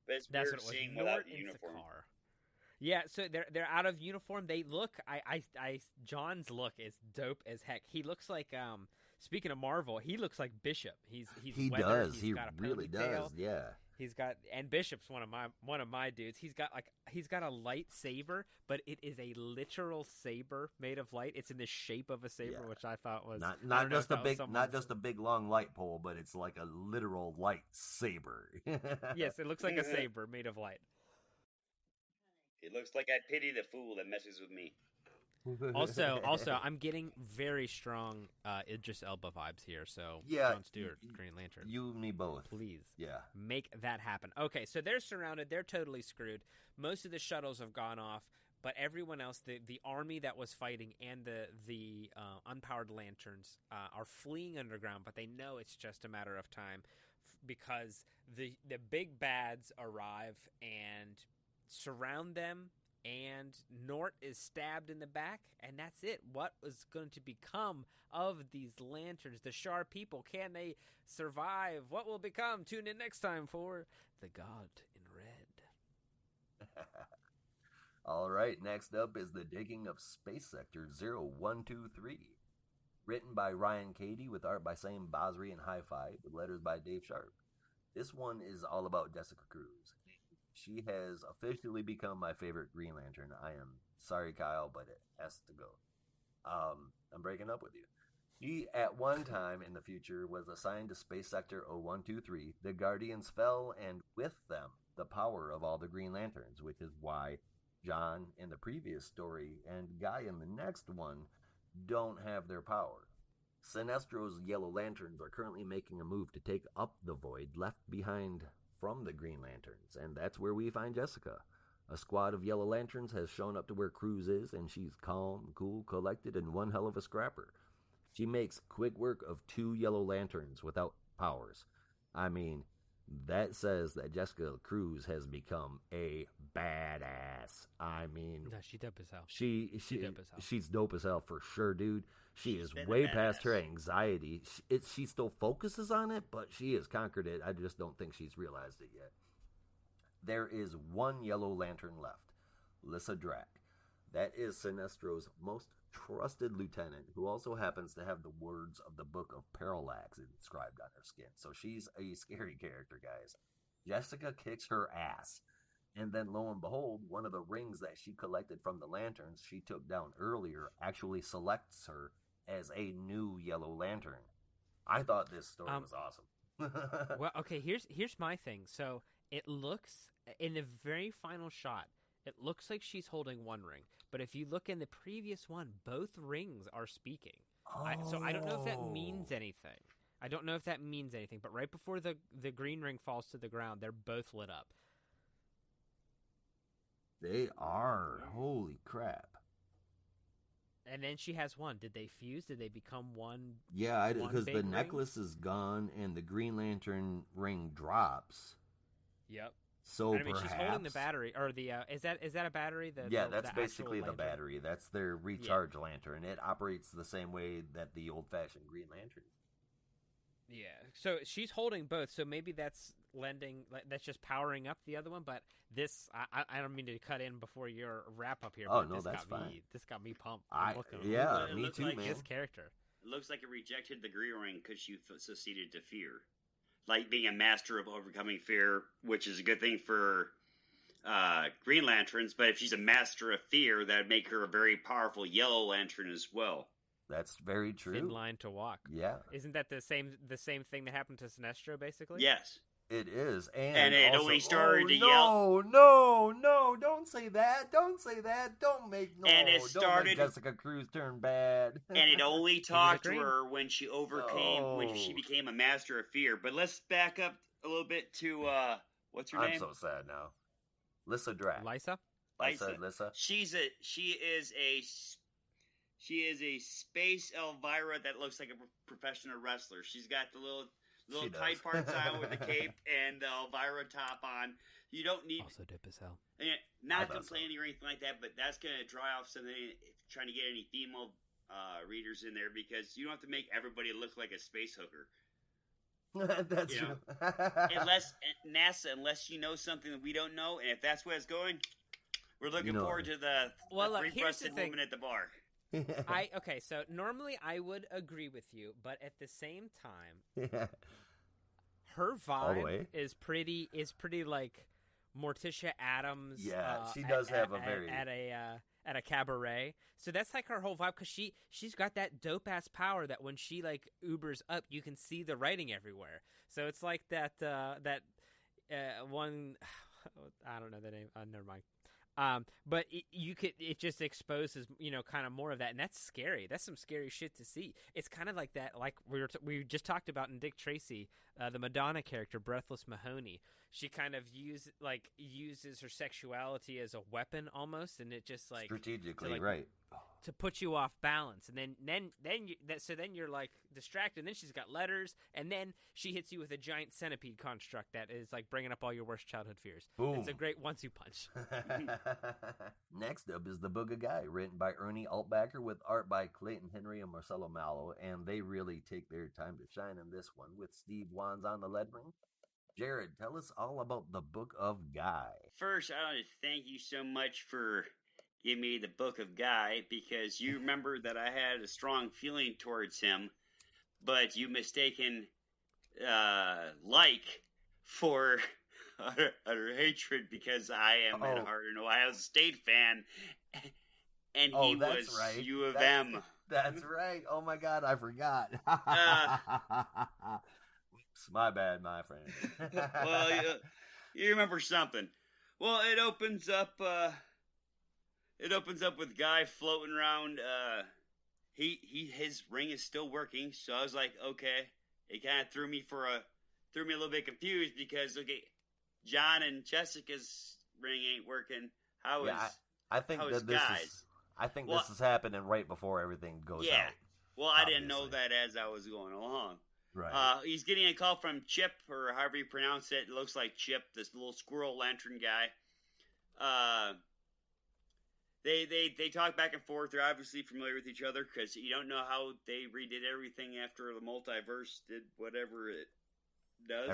But it's That's weird what it was. seeing Nort without the and uniform. Sakaar. Yeah, so they're out of uniform. They look. John's look is dope as heck. He looks like Speaking of Marvel, he looks like Bishop. He weathered. does. He's He got a really ponytail. does. Yeah. He's got, and Bishop's one of my dudes. He's got a lightsaber, but it is a literal saber made of light. It's in the shape of a saber, which I thought was not just a big long light pole, but it's like a literal lightsaber. Yes, it looks like a saber made of light. It looks like I pity the fool that messes with me. Also, I'm getting very strong Idris Elba vibes here. So, Jon Stewart, Green Lantern. You and me both. Please. Yeah. Make that happen. Okay, so they're surrounded. They're totally screwed. Most of the shuttles have gone off, but everyone else, the army that was fighting and the unpowered lanterns are fleeing underground, but they know it's just a matter of time because the big bads arrive and surround them. And Nort is stabbed in the back, and that's it. What was going to become of these lanterns? The Shar people, can they survive? What will become? Tune in next time for The God in Red. All right, next up is The Digging of Space Sector 0123. Written by Ryan Cady with art by Sam Basri and Hi-Fi with letters by Dave Sharp. This one is all about Jessica Cruz. She has officially become my favorite Green Lantern. I am sorry, Kyle, but it has to go. I'm breaking up with you. She, at one time in the future, was assigned to Space Sector 0123. The Guardians fell, and with them, the power of all the Green Lanterns, which is why John in the previous story and Guy in the next one don't have their power. Sinestro's Yellow Lanterns are currently making a move to take up the void left behind from the Green Lanterns, and that's where we find Jessica. A squad of Yellow Lanterns has shown up to where Cruz is, and she's calm, cool, collected, and one hell of a scrapper. She makes quick work of 2 Yellow Lanterns without powers. I mean, that says that Jessica Cruz has become a badass. I mean, no, she dope as hell. She's dope as hell for sure, dude. She is way past her anxiety. She still focuses on it, but she has conquered it. I just don't think she's realized it yet. There is 1 Yellow Lantern left, Lyssa Drac. That is Sinestro's most trusted lieutenant, who also happens to have the words of the Book of Parallax inscribed on her skin. So she's a scary character, guys. Jessica kicks her ass. And then, lo and behold, one of the rings that she collected from the lanterns she took down earlier actually selects her as a new Yellow Lantern. I thought this story was awesome. Well, okay, here's my thing. So it looks, in the very final shot, it looks like she's holding one ring. But if you look in the previous one, both rings are speaking. So I don't know if that means anything. But right before the green ring falls to the ground, they're both lit up. They are. Holy crap. And then she has one. Did they fuse? Did they become one? Yeah, because the ring? necklace is gone and the Green Lantern ring drops. Yep. So I mean, she's holding the battery, or the is that a battery? That's basically the battery. That's their recharge lantern. It operates the same way that the old-fashioned Green Lantern. Yeah. So she's holding both. So maybe that's just powering up the other one. But this, I don't mean to cut in before your wrap up here. Oh but no, that's fine. This got me pumped. Me too, like man. His character. It looks like it rejected the green ring because she succeeded to fear. Like being a master of overcoming fear, which is a good thing for Green Lanterns, but if she's a master of fear, that would make her a very powerful Yellow Lantern as well. That's very true. Thin line to walk. Yeah. Isn't that the same thing that happened to Sinestro, basically? Yes. It is. And it also, only started to yell. No, don't say that. Don't make don't make Jessica Cruz turn bad. And it only talked to her when she when she became a master of fear. But let's back up a little bit to, what's her name? I'm so sad now. Lyssa Drac. Lyssa? Lyssa. She is a space Elvira that looks like a professional wrestler. She's got the little tight parts on with the cape and the Elvira top on. You don't need... Also dip as hell. Not complaining or anything like that, but that's going to draw off something, trying to get any female readers in there because you don't have to make everybody look like a space hooker. That's true. Unless NASA, unless you know something that we don't know, and if that's where it's going, we're looking forward to the three-breasted woman at the bar. So normally I would agree with you, but at the same time, her vibe is pretty like Morticia Addams. Yeah, she does have a very at a cabaret. So that's like her whole vibe because she's got that dope ass power that when she like Ubers up, you can see the writing everywhere. So it's like that one. I don't know the name. Never mind. But it just exposes, kind of more of that, and that's scary. That's some scary shit to see. It's kind of like that, like we just talked about in Dick Tracy, the Madonna character, Breathless Mahoney. She kind of uses her sexuality as a weapon almost, and it just like strategically, right, to put you off balance, and then you're like distracted. And then she's got letters, and then she hits you with a giant centipede construct that is like bringing up all your worst childhood fears. Boom! It's a great 1-2 punch. Next up is The Book of Guy, written by Ernie Altbacker with art by Clayton Henry and Marcelo Mallow, and they really take their time to shine in this one with Steve Wands on the lettering. Jared, tell us all about The Book of Guy. First, I want to thank you so much for giving me The Book of Guy, because you remember that I had a strong feeling towards him, but you mistaken like for utter hatred because I am at heart an Ohio State fan, and he was right. U of M. That's right. Oh my God, I forgot. My bad, my friend. Well, you remember something. Well, it opens up with Guy floating around. His ring is still working, so I was like, okay. It kind of threw me a little bit confused because John and Jessica's ring ain't working. I think this is happening right before everything goes out. Yeah. Well, I didn't know that as I was going along. Right. He's getting a call from Chip, or however you pronounce it. It looks like Chip, this little squirrel lantern guy. They talk back and forth. They're obviously familiar with each other because you don't know how they redid everything after the multiverse did whatever it does.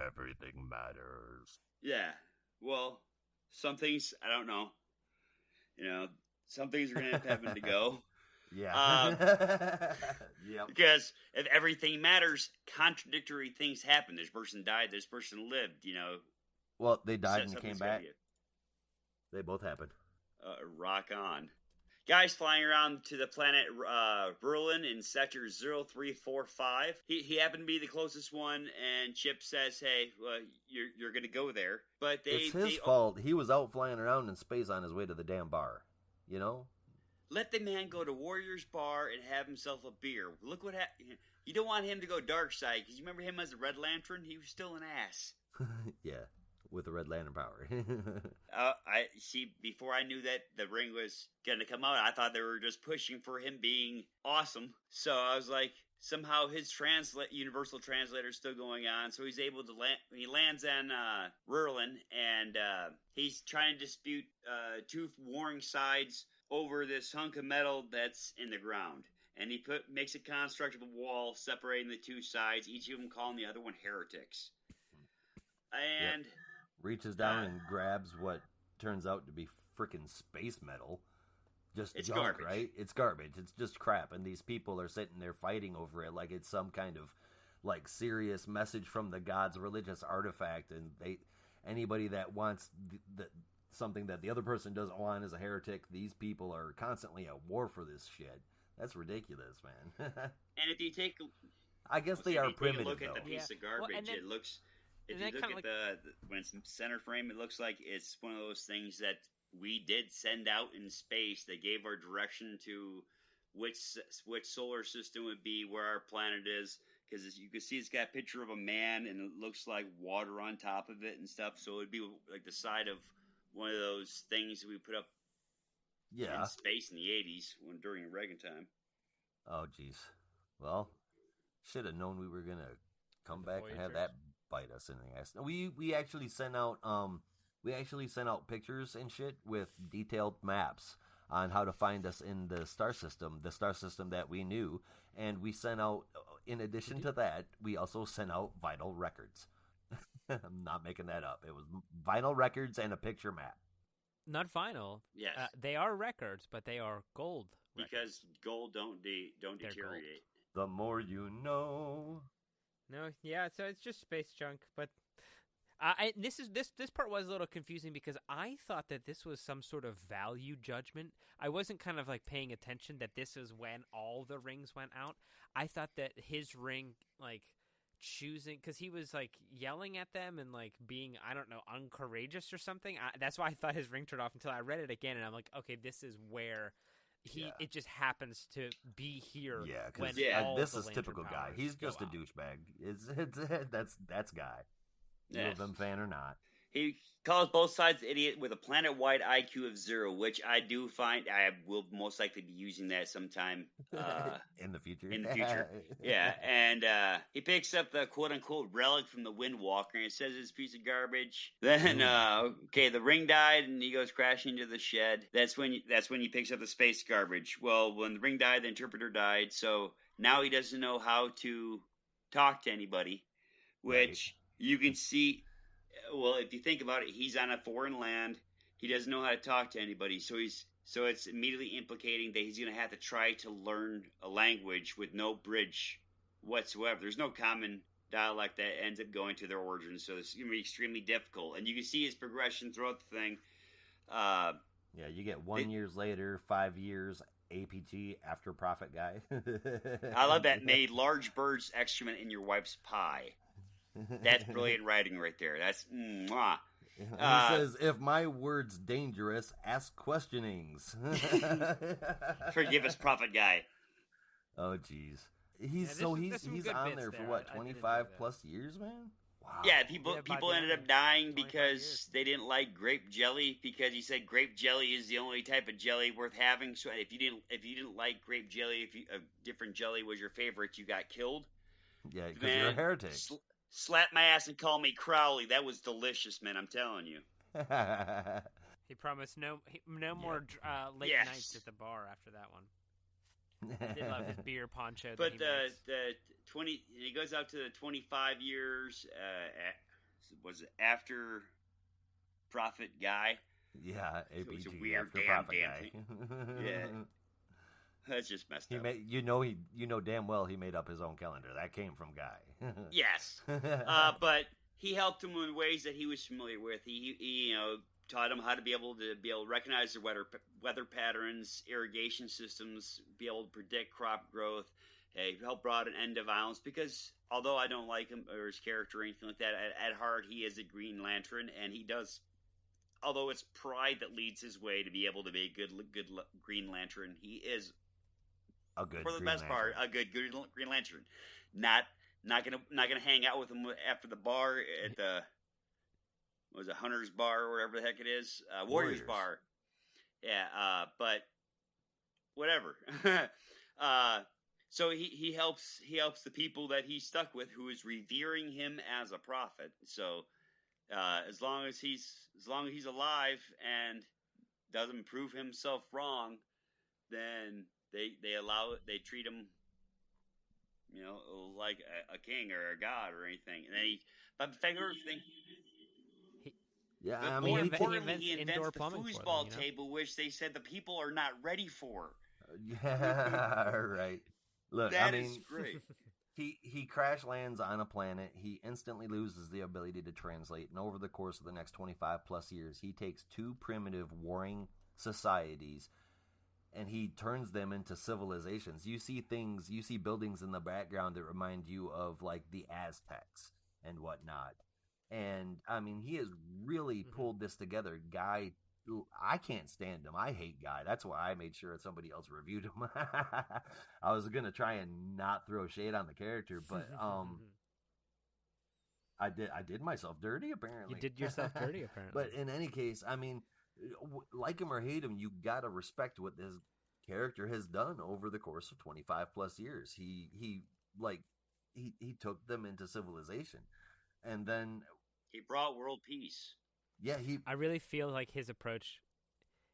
Everything matters. Yeah. Well, some things, I don't know. Some things are going to end up having to go. Yeah. Yep. Because if everything matters, contradictory things happen. This person died, this person lived, Well, they died and came back. They both happened. Rock on. Guy's flying around to the planet Berlin in sector 0345. He happened to be the closest one, and Chip says, hey, you're going to go there. But it's his fault. He was out flying around in space on his way to the damn bar, Let the man go to Warrior's Bar and have himself a beer. Look what happened. You don't want him to go dark side, because you remember him as a Red Lantern? He was still an ass. Yeah, with the Red Lantern power. Before I knew that the ring was going to come out, I thought they were just pushing for him being awesome. So I was like, somehow his universal translator is still going on, so he's able to land. He lands on Rurlin, and he's trying to dispute two warring sides over this hunk of metal that's in the ground. And he makes a construct of a wall separating the two sides, each of them calling the other one heretics. And reaches down and grabs what turns out to be freaking space metal. It's junk, garbage. Right? It's garbage. It's just crap. And these people are sitting there fighting over it like it's some kind of like serious message from the gods, religious artifact. And anybody that wants something that the other person doesn't want is a heretic. These people are constantly at war for this shit. That's ridiculous, man. And if you take, I guess they are primitive. Look at the piece of garbage. Well, it looks. If you look at when it's center frame, it looks like it's one of those things that we did send out in space that gave our direction to which solar system would be where our planet is. Because as you can see, it's got a picture of a man, and it looks like water on top of it and stuff. So it would be like the side of one of those things that we put up in space in the 80s during Reagan time. Oh, jeez. Well, should have known we were going to come back and have that bite us in the ass. We actually sent out pictures and shit with detailed maps on how to find us in the star system that we knew. And we sent out, in addition to that, we also sent out vital records. I'm not making that up. It was vinyl records and a picture map. Not vinyl. Yes. They are records, but they are gold records. Because gold don't deteriorate. The more you know. No, yeah, so it's just space junk. But this part was a little confusing because I thought that this was some sort of value judgment. I wasn't kind of like paying attention that this is when all the rings went out. I thought that his ring, like, choosing, because he was like yelling at them and like being, I don't know, uncourageous or something. That's why I thought his ring turned off until I read it again, and I'm like, okay, this is where it just happens to be here. Yeah, because this is typical guy. He's just a douchebag. That's guy. You know them fan or not. He calls both sides idiot with a planet-wide IQ of 0, which I do find I will most likely be using that sometime in the future. Yeah, and he picks up the quote-unquote relic from the Windwalker, and it says it's a piece of garbage. Then, the ring died, and he goes crashing into the shed. That's when he picks up the space garbage. Well, when the ring died, the interpreter died, so now he doesn't know how to talk to anybody, which you can see. Well, if you think about it, he's on a foreign land. He doesn't know how to talk to anybody, so it's immediately implicating that he's going to have to try to learn a language with no bridge whatsoever. There's no common dialect that ends up going to their origin, so it's going to be extremely difficult. And you can see his progression throughout the thing. You get 1 year later, 5 years, APT, after profit guy. I love that. Made large birds excrement in your wife's pie. That's brilliant writing right there. That's mwah. He says, if my word's dangerous, ask questionings. Forgive us, prophet guy. Oh, jeez. He's on there for what, 25 plus years, man? Wow. Yeah, people ended up dying because they didn't like grape jelly, because he said grape jelly is the only type of jelly worth having. So if you didn't like grape jelly, if a different jelly was your favorite, you got killed. Yeah, because you're a heretic. Slap my ass and call me Crowley. That was delicious, man. I'm telling you. He promised no more late nights at the bar after that one. I did love his beer poncho. But the 20, he goes out to the 25 years. Was it after Prophet Guy? Yeah, APG. So he's a weird damn thing. Yeah. That's just messed up. You know damn well he made up his own calendar. That came from Guy. Yes. But he helped him in ways that he was familiar with. He taught him how to be able to recognize the weather patterns, irrigation systems, be able to predict crop growth. He helped brought an end to violence, because although I don't like him or his character or anything like that, at heart he is a Green Lantern, and he does. Although it's pride that leads his way to be able to be a good Green Lantern, he is. A good for the Green best Lantern. part, a good Green Lantern. Not gonna hang out with him after the bar at the Hunter's Bar or whatever the heck it is, Warriors Bar. Yeah, but whatever. So he helps the people that he's stuck with, who is revering him as a prophet. So as long as he's alive and doesn't prove himself wrong, then they treat him, like a king or a god or anything. And then but the favorite thing. Yeah, more importantly, he invents the foosball table, which they said the people are not ready for. Yeah, right. Look, that is great. He crash lands on a planet. He instantly loses the ability to translate, and over the course of the next 25 plus years, he takes two primitive warring societies and he turns them into civilizations. You see buildings in the background that remind you of like the Aztecs and whatnot. And I mean, he has really pulled this together. Guy, I can't stand him. I hate Guy. That's why I made sure somebody else reviewed him. I was gonna try and not throw shade on the character, but I did myself dirty, apparently. You did yourself dirty, apparently. But in any case, I mean, like him or hate him, you gotta respect what this character has done over the course of 25 plus years. He took them into civilization, and then he brought world peace. Yeah, I really feel like his approach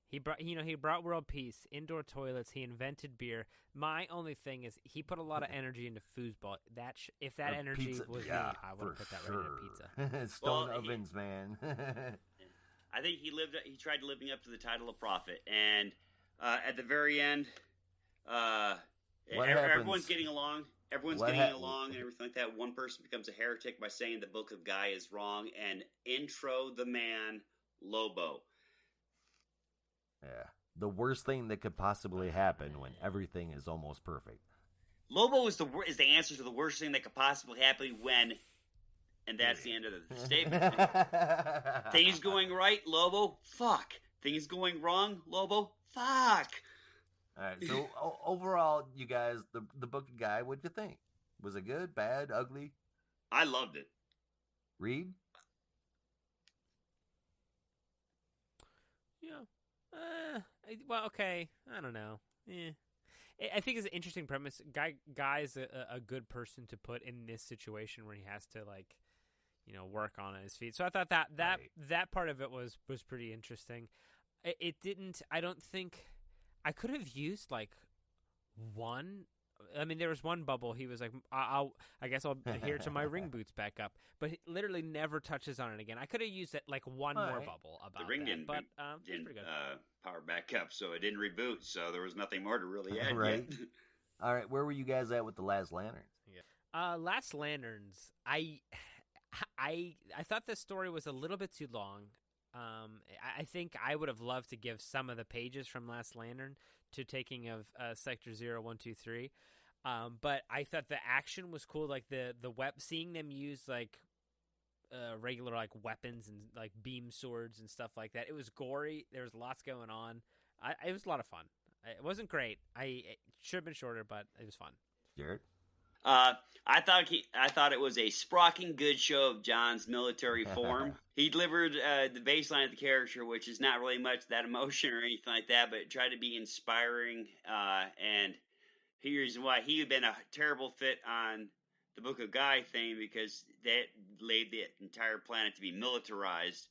He brought world peace, indoor toilets. He invented beer. My only thing is he put a lot of energy into foosball. If that energy pizza, was yeah, me, I would have put that right into pizza. Stone ovens, man. I think he tried living up to the title of prophet, and at the very end, everyone's getting along. Everyone's getting along and everything like that. One person becomes a heretic by saying the Book of Guy is wrong and intro the man Lobo. Yeah. The worst thing that could possibly happen when everything is almost perfect. Lobo is the answer to the worst thing that could possibly happen when, and that's the end of the statement. Things going right, Lobo, fuck. Things going wrong, Lobo, fuck. All right, so overall, you guys, the Book of Guy, what'd you think? Was it good, bad, ugly? I loved it. Reed? Yeah. Well, okay. I don't know. I think it's an interesting premise. Guy's a good person to put in this situation where he has to work on his feet. So I thought that part of it was pretty interesting. It didn't. I don't think I could have used one. I mean, there was one bubble. He was like, I guess I'll adhere to my ring boots back up. But he literally never touches on it again. I could have used it one more bubble about the ring that. Didn't power back up, so it didn't reboot. So there was nothing more to really add right. yet. All right, where were you guys at with the Last Lanterns? Yeah. Last Lanterns, I thought this story was a little bit too long. I think I would have loved to give some of the pages from Last Lantern to Taking of Sector 0123. But I thought the action was cool, like the seeing them use regular weapons and beam swords and stuff like that. It was gory. There was lots going on. It was a lot of fun. It wasn't great. It should have been shorter, but it was fun. Jared? I thought it was a sprocking good show of John's military form. He delivered the baseline of the character, which is not really much that emotion or anything like that, but it tried to be inspiring. And here's why he had been a terrible fit on the Book of Guy thing, because that laid the entire planet to be militarized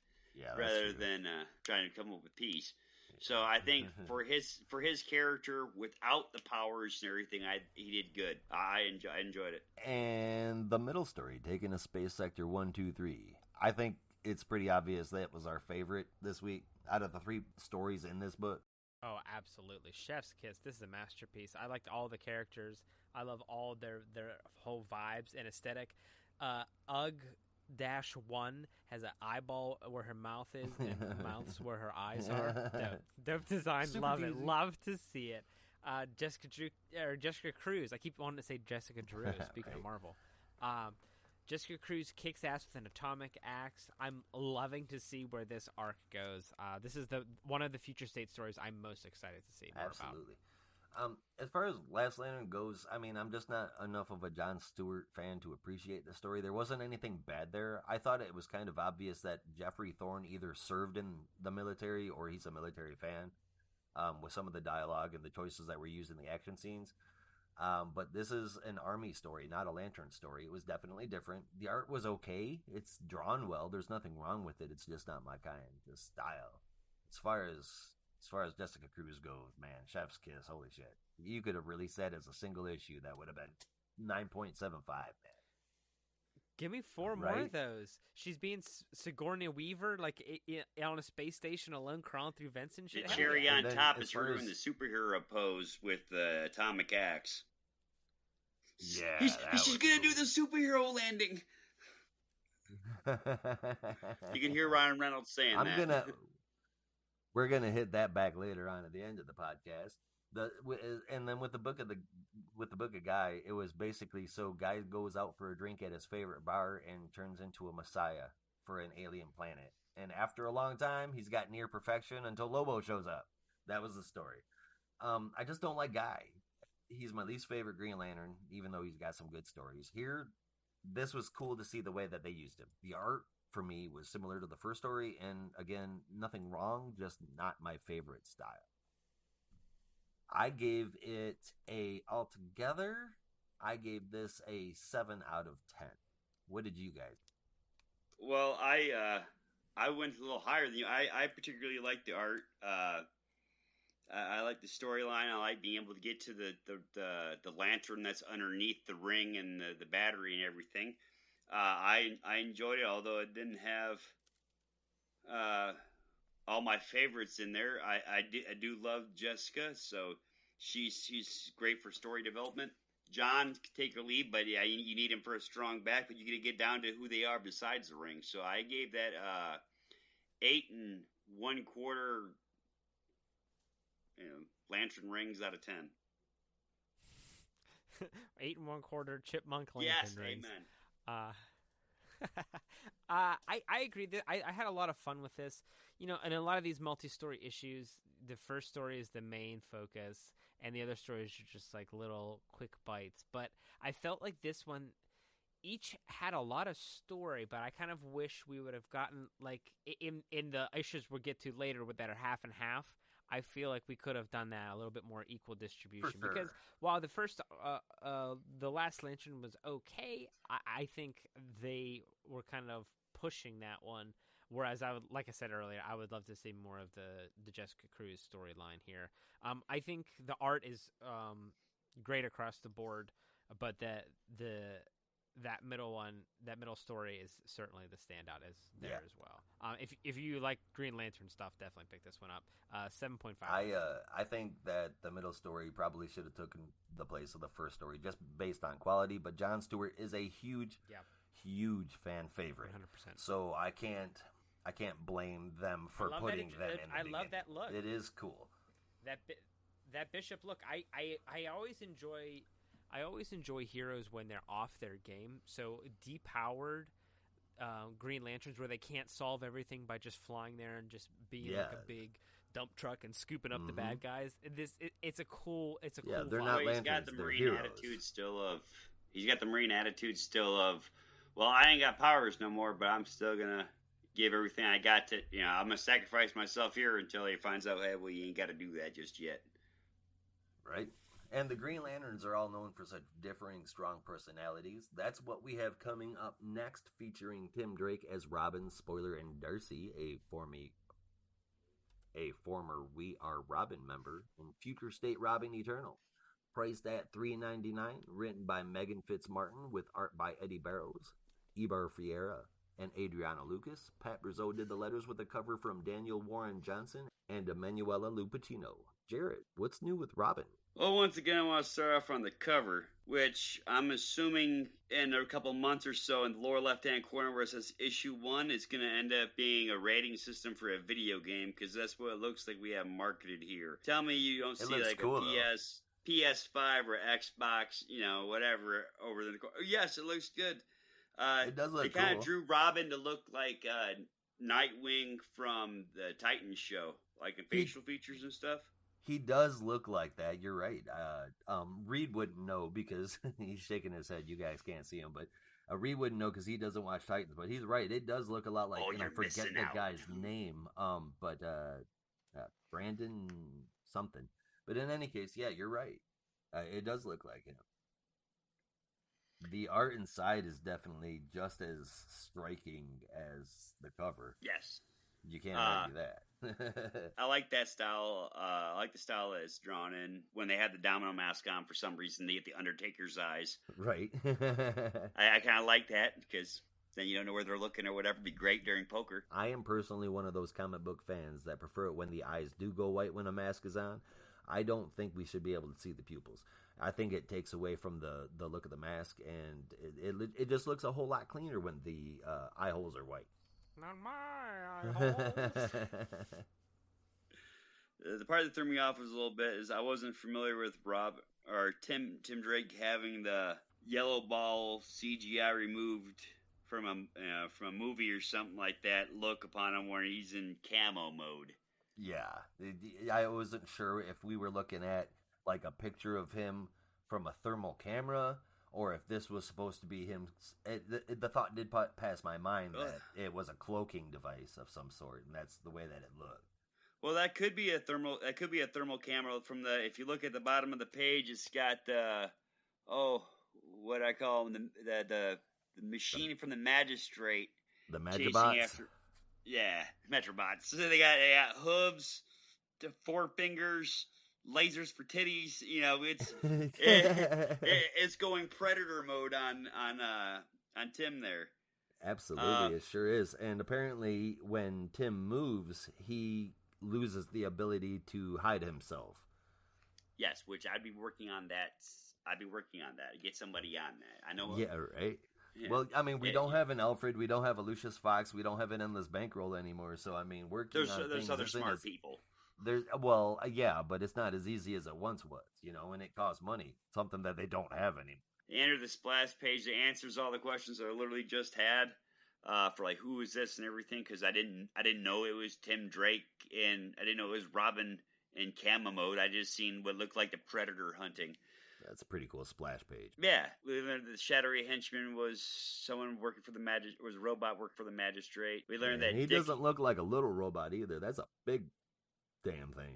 rather than trying to come up with peace. So I think for his character, without the powers and everything, he did good. I enjoyed it. And the middle story, Taking a Space Sector 123. I think it's pretty obvious that was our favorite this week out of the 3 stories in this book. Oh, absolutely. Chef's Kiss. This is a masterpiece. I liked all the characters. I love all their whole vibes and aesthetic. Ugg-1 has an eyeball where her mouth is and mouths where her eyes are. Dope design. Super love easy. It. Love to see it. Jessica Cruz. I keep wanting to say Jessica Drew, speaking of Marvel. Jessica Cruz kicks ass with an atomic axe. I'm loving to see where this arc goes. This is one of the future state stories I'm most excited to see more Absolutely. As far as Last Lantern goes, I mean, I'm just not enough of a Jon Stewart fan to appreciate the story. There wasn't anything bad there. I thought it was kind of obvious that Jeffrey Thorne either served in the military or he's a military fan, with some of the dialogue and the choices that were used in the action scenes. But this is an army story, not a Lantern story. It was definitely different. The art was okay. It's drawn well. There's nothing wrong with it. It's just not my kind. Just style. As far as Jessica Cruz goes, man, Chef's Kiss, holy shit. You could have released that as a single issue. That would have been 9.75, man. Give me 4 more of those. She's being Sigourney Weaver, on a space station alone, crawling through vents and shit. The cherry on top is her doing the superhero pose with the atomic axe. Yeah, she's gonna do the superhero landing. You can hear Ryan Reynolds saying that. We're gonna hit that back later on at the end of the podcast. And then with the book of Guy, it was basically so Guy goes out for a drink at his favorite bar and turns into a messiah for an alien planet. And after a long time, he's got near perfection until Lobo shows up. That was the story. I just don't like Guy. He's my least favorite Green Lantern, even though he's got some good stories. Here, this was cool to see the way that they used him. The art, for me, was similar to the first story, and again, nothing wrong, just not my favorite style. I gave this a 7 out of 10. What did you guys? Well, I went a little higher than you. I particularly liked the art. I like the storyline. I like being able to get to the lantern that's underneath the ring and the battery and everything. I enjoyed it, although it didn't have uh, all my favorites in there. I do love Jessica, so she's great for story development. John can take or leave, but yeah, you need him for a strong back. But you got to get down to who they are besides the ring. So I gave that 8 1/4, lantern rings out of 10. 8 1/4 chipmunk lantern Yes, rings. amen. I agree that I had a lot of fun with this. And a lot of these multi-story issues, the first story is the main focus, and the other stories are just like little quick bites. But I felt like this one each had a lot of story, but I kind of wish we would have gotten like in the issues we'll get to later with that are half and half. I feel like we could have done that a little bit more equal distribution. For sure. Because while the last lantern was okay, I think they were kind of pushing that one. Whereas like I said earlier, I would love to see more of the Jessica Cruz storyline here. I think the art is great across the board, but that middle story is certainly the standout as there as well. If you like Green Lantern stuff, definitely pick this one up. 7.5. I think that the middle story probably should have taken the place of the first story just based on quality. But Jon Stewart is a huge fan favorite. 100%. So I can't blame them for putting them in. I love that look. It is cool. That Bishop look. I always enjoy heroes when they're off their game. So depowered Green Lanterns where they can't solve everything by just flying there and just being like a big dump truck and scooping up the bad guys. It's a cool. They're vibe. not lanterns. He's got the they're marine heroes. attitude still of. He's got the marine attitude still of. Well, I ain't got powers no more, but I'm still gonna give everything I got to. I'm gonna sacrifice myself here until he finds out. Hey, well, you ain't got to do that just yet. Right. And the Green Lanterns are all known for such differing, strong personalities. That's what we have coming up next, featuring Tim Drake as Robin, Spoiler, and Darcy, a former We Are Robin member, and Future State Robin Eternal. Priced at $3.99, written by Megan Fitzmartin with art by Eddie Barrows, Ibar Fiera, and Adriana Lucas. Pat Brazeau did the letters with a cover from Daniel Warren Johnson and Emanuela Lupacino. Jared, what's new with Robin? Well, once again, I want to start off on the cover, which I'm assuming in a couple months or so in the lower left-hand corner where it says Issue 1, it's going to end up being a rating system for a video game, because that's what it looks like we have marketed here. Tell me you don't see like cool, a PS5 or Xbox, whatever over the corner. Yes, it looks good. It does look cool. They kind of drew Robin to look like Nightwing from the Titans show, like in facial features and stuff. He does look like that. You're right. Reed wouldn't know because he's shaking his head. You guys can't see him, but Reed wouldn't know because he doesn't watch Titans. But he's right. It does look a lot like. And I forget the guy's name. But Brandon something. But in any case, yeah, you're right. It does look like him. The art inside is definitely just as striking as the cover. Yes. You can't argue that. I like that style. I like the style that it's drawn in. When they had the domino mask on, for some reason, they get the Undertaker's eyes. Right. I kind of like that because then you don't know where they're looking or whatever. It'd be great during poker. I am personally one of those comic book fans that prefer it when the eyes do go white when a mask is on. I don't think we should be able to see the pupils. I think it takes away from the look of the mask, and it just looks a whole lot cleaner when the eye holes are white. Not my eye holes. The part that threw me off was a little bit is I wasn't familiar with Tim Drake having the yellow ball CGI removed from a movie or something like that look upon him where he's in camo mode. Yeah, I wasn't sure if we were looking at like a picture of him from a thermal camera, or if this was supposed to be him. The thought did pass my mind that it was a cloaking device of some sort, and that's the way that it looked. Well, that could be a thermal. That could be a thermal camera from the. If you look at the bottom of the page, it's got what I call them, the machine from the magistrate. The Magibots. Yeah, Metrobots. So they got hooves, 4 fingers, lasers for titties. You know, it's going Predator mode on Tim there. Absolutely, it sure is. And apparently, when Tim moves, he loses the ability to hide himself. Yes, which I'd be working on that. Get somebody on that. I know. Yeah, right. Yeah. Well, I mean, we don't have an Alfred, we don't have a Lucius Fox, we don't have an Endless Bankroll anymore. So, I mean, there's other smart people. Yeah, but it's not as easy as it once was, you know, and it costs money, something that they don't have anymore. They enter the splash page that answers all the questions that I literally just had for like who is this and everything, because I didn't know it was Tim Drake, and I didn't know it was Robin in camo mode. I just seen what looked like the Predator hunting. That's a pretty cool splash page. Yeah, we learned that the shadowy henchman was someone working for was a robot working for the magistrate. We learned that he doesn't look like a little robot either. That's a big damn thing.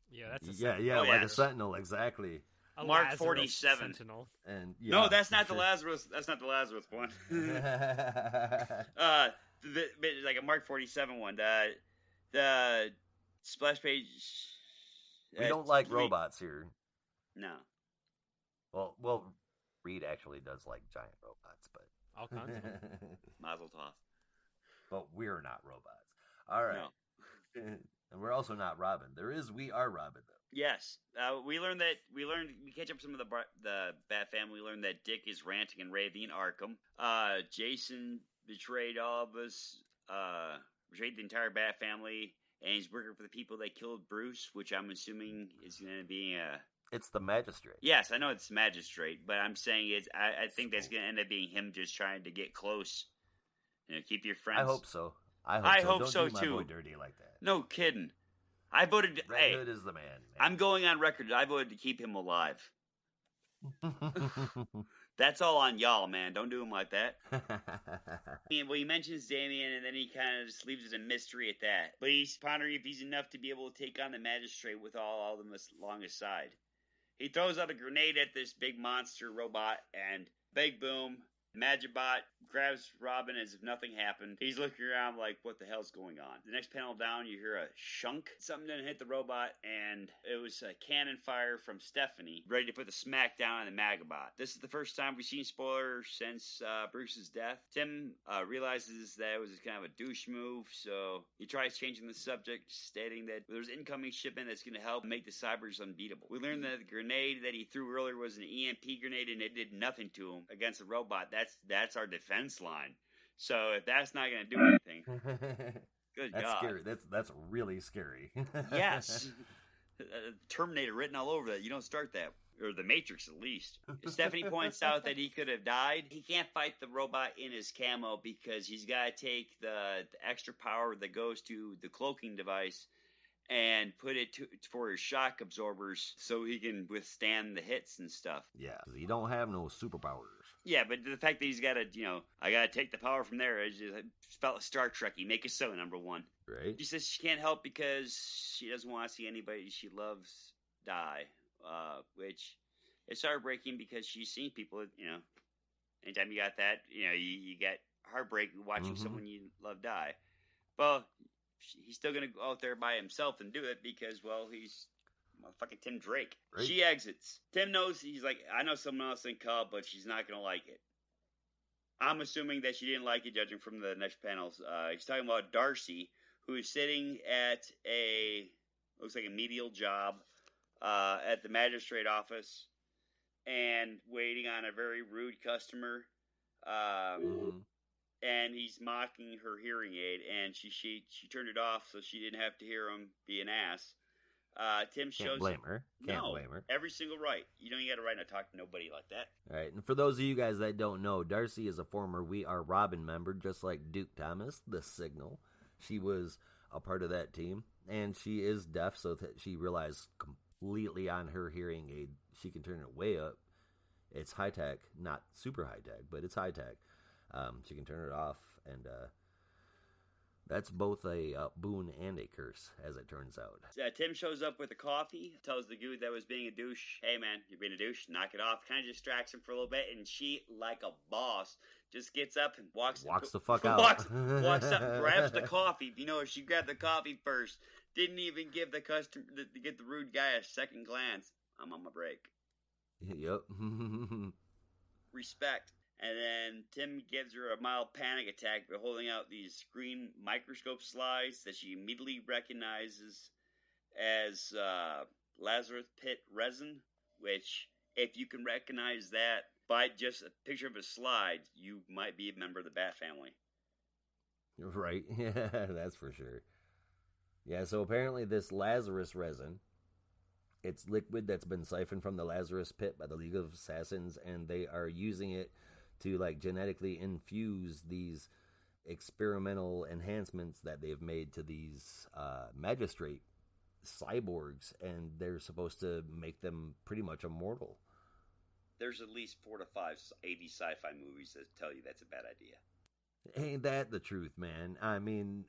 Yeah, that's a sentinel. Like a sentinel, exactly. A Mark 47 sentinel. And no, that's not the Lazarus. That's not the Lazarus one. Like a Mark 47 one. The splash page. We don't like robots here. No. Well, Reed actually does like giant robots, but all kinds of them. Mazel tov. But we're not robots. All right. No. And we're also not Robin. We are Robin though. Yes. We catch up some of the Bat family. We learned that Dick is ranting and raving in Arkham. Jason betrayed all of us. Betrayed the entire Bat family, and he's working for the people that killed Bruce, which I'm assuming is going to be It's the magistrate. Yes, I know it's magistrate, but I'm saying I think that's going to end up being him just trying to get close. You know, keep your friends. I hope so. I hope Don't so do my too. boy dirty like that. No kidding. I voted. Red Hood is the man. I'm going on record. I voted to keep him alive. That's all on y'all, man. Don't do him like that. Well, he mentions Damien, and then he kind of just leaves it a mystery at that. But he's pondering if he's enough to be able to take on the magistrate with all of them along his side. He throws out a grenade at this big monster robot, and big boom. Magibot grabs Robin as if nothing happened. He's looking around like, what the hell's going on? The next panel down, you hear a shunk. Something didn't hit the robot, and it was a cannon fire from Stephanie, ready to put the smack down on the Magibot. This is the first time we've seen spoilers since Bruce's death. Tim realizes that it was kind of a douche move, so he tries changing the subject, stating that there's incoming shipment that's going to help make the Cybers unbeatable. We learned that the grenade that he threw earlier was an EMP grenade, and it did nothing to him against the robot. That's our defense line. So if that's not going to do anything, good that's God. Scary. That's really scary. Yes. Terminator written all over that. You don't start that. Or the Matrix, at least. Stephanie points out that he could have died. He can't fight the robot in his camo because he's got to take the extra power that goes to the cloaking device and put it for his shock absorbers so he can withstand the hits and stuff. Yeah, he don't have no superpowers. Yeah, but the fact that he's got to, I got to take the power from there, it felt Star Trek-y. Make it so, number one. Right. She says she can't help because she doesn't want to see anybody she loves die, which is heartbreaking because she's seen people, anytime you got that, you get heartbreak watching someone you love die. Well, he's still going to go out there by himself and do it because, well, he's motherfucking Tim Drake. Right. She exits. Tim knows, he's like, I know someone else in Cub, but she's not going to like it. I'm assuming that she didn't like it, judging from the next panels. He's talking about Darcy, who is sitting at looks like a medial job at the magistrate office and waiting on a very rude customer. And he's mocking her hearing aid, and she turned it off so she didn't have to hear him be an ass. Tim shows. Can't blame her. Can't blame her. Every single right. You don't got a right to talk to nobody like that. All right, and for those of you guys that don't know, Darcy is a former We Are Robin member, just like Duke Thomas, the Signal. She was a part of that team, and she is deaf, so that she relies completely on her hearing aid. She can turn it way up. It's high tech, not super high tech, but it's high tech. She can turn it off, and that's both a boon and a curse, as it turns out. Tim shows up with a coffee, tells the dude that was being a douche, hey man, you're being a douche, knock it off. Kind of distracts him for a little bit, and she, like a boss, just gets up and walks the fuck out. Walks up, grabs the coffee. She grabbed the coffee first, Didn't even give the rude guy a second glance. I'm on my break. Yep. Respect. And then Tim gives her a mild panic attack by holding out these green microscope slides that she immediately recognizes as Lazarus pit resin, which, if you can recognize that by just a picture of a slide, you might be a member of the Bat family. Right. Yeah, that's for sure. Yeah, so apparently this Lazarus resin, it's liquid that's been siphoned from the Lazarus pit by the League of Assassins, and they are using it to like genetically infuse these experimental enhancements that they've made to these magistrate cyborgs, and they're supposed to make them pretty much immortal. There's at least 4 to 5 80 sci-fi movies that tell you that's a bad idea. Ain't that the truth, man? I mean,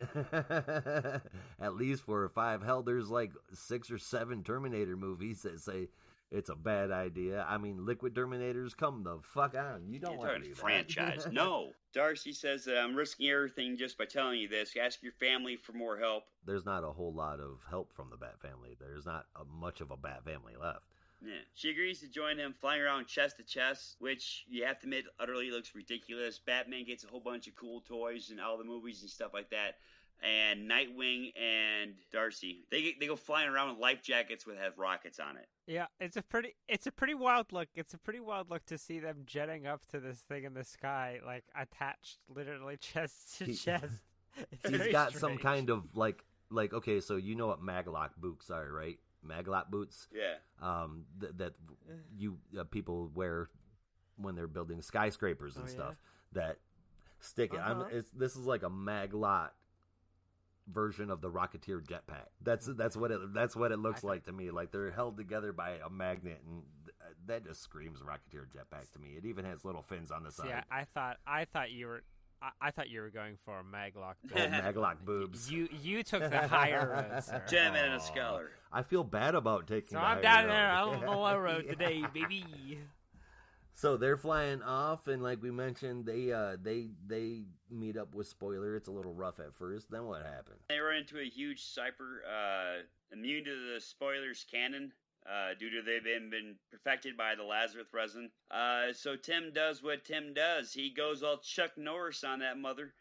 at least 4 or 5. Hell, there's like 6 or 7 Terminator movies that say it's a bad idea. I mean, Liquid Terminators, come the fuck on. You don't want to do that. Franchise. No. Darcy says that I'm risking everything just by telling you this. Ask your family for more help. There's not a whole lot of help from the Bat family. There's not much of a Bat family left. Yeah. She agrees to join him flying around chest to chest, which you have to admit utterly looks ridiculous. Batman gets a whole bunch of cool toys in all the movies and stuff like that. And Nightwing and Darcy, they go flying around with life jackets that have rockets on it. Yeah, it's a pretty wild look. It's a pretty wild look to see them jetting up to this thing in the sky, like attached literally chest to chest. He's got some kind of like okay, so you know what maglock boots are, right? Maglock boots. Yeah. That you people wear when they're building skyscrapers and stuff. Yeah? That stick it. This is like a maglock version of the Rocketeer jetpack. That's what it looks like to me. Like they're held together by a magnet, and that just screams Rocketeer jetpack to me. It even has little fins on the side. Yeah, I thought you were going for a maglock. Oh, maglock boobs. You took the higher road, sir. Gentleman and a scholar. I feel bad about taking. So I'm down there on the low road today, baby. So they're flying off, and like we mentioned, they meet up with Spoiler. It's a little rough at first. Then what happened? They run into a huge cyber, immune to the Spoiler's cannon, due to they've been perfected by the Lazarus resin. So Tim does what Tim does. He goes all Chuck Norris on that mother.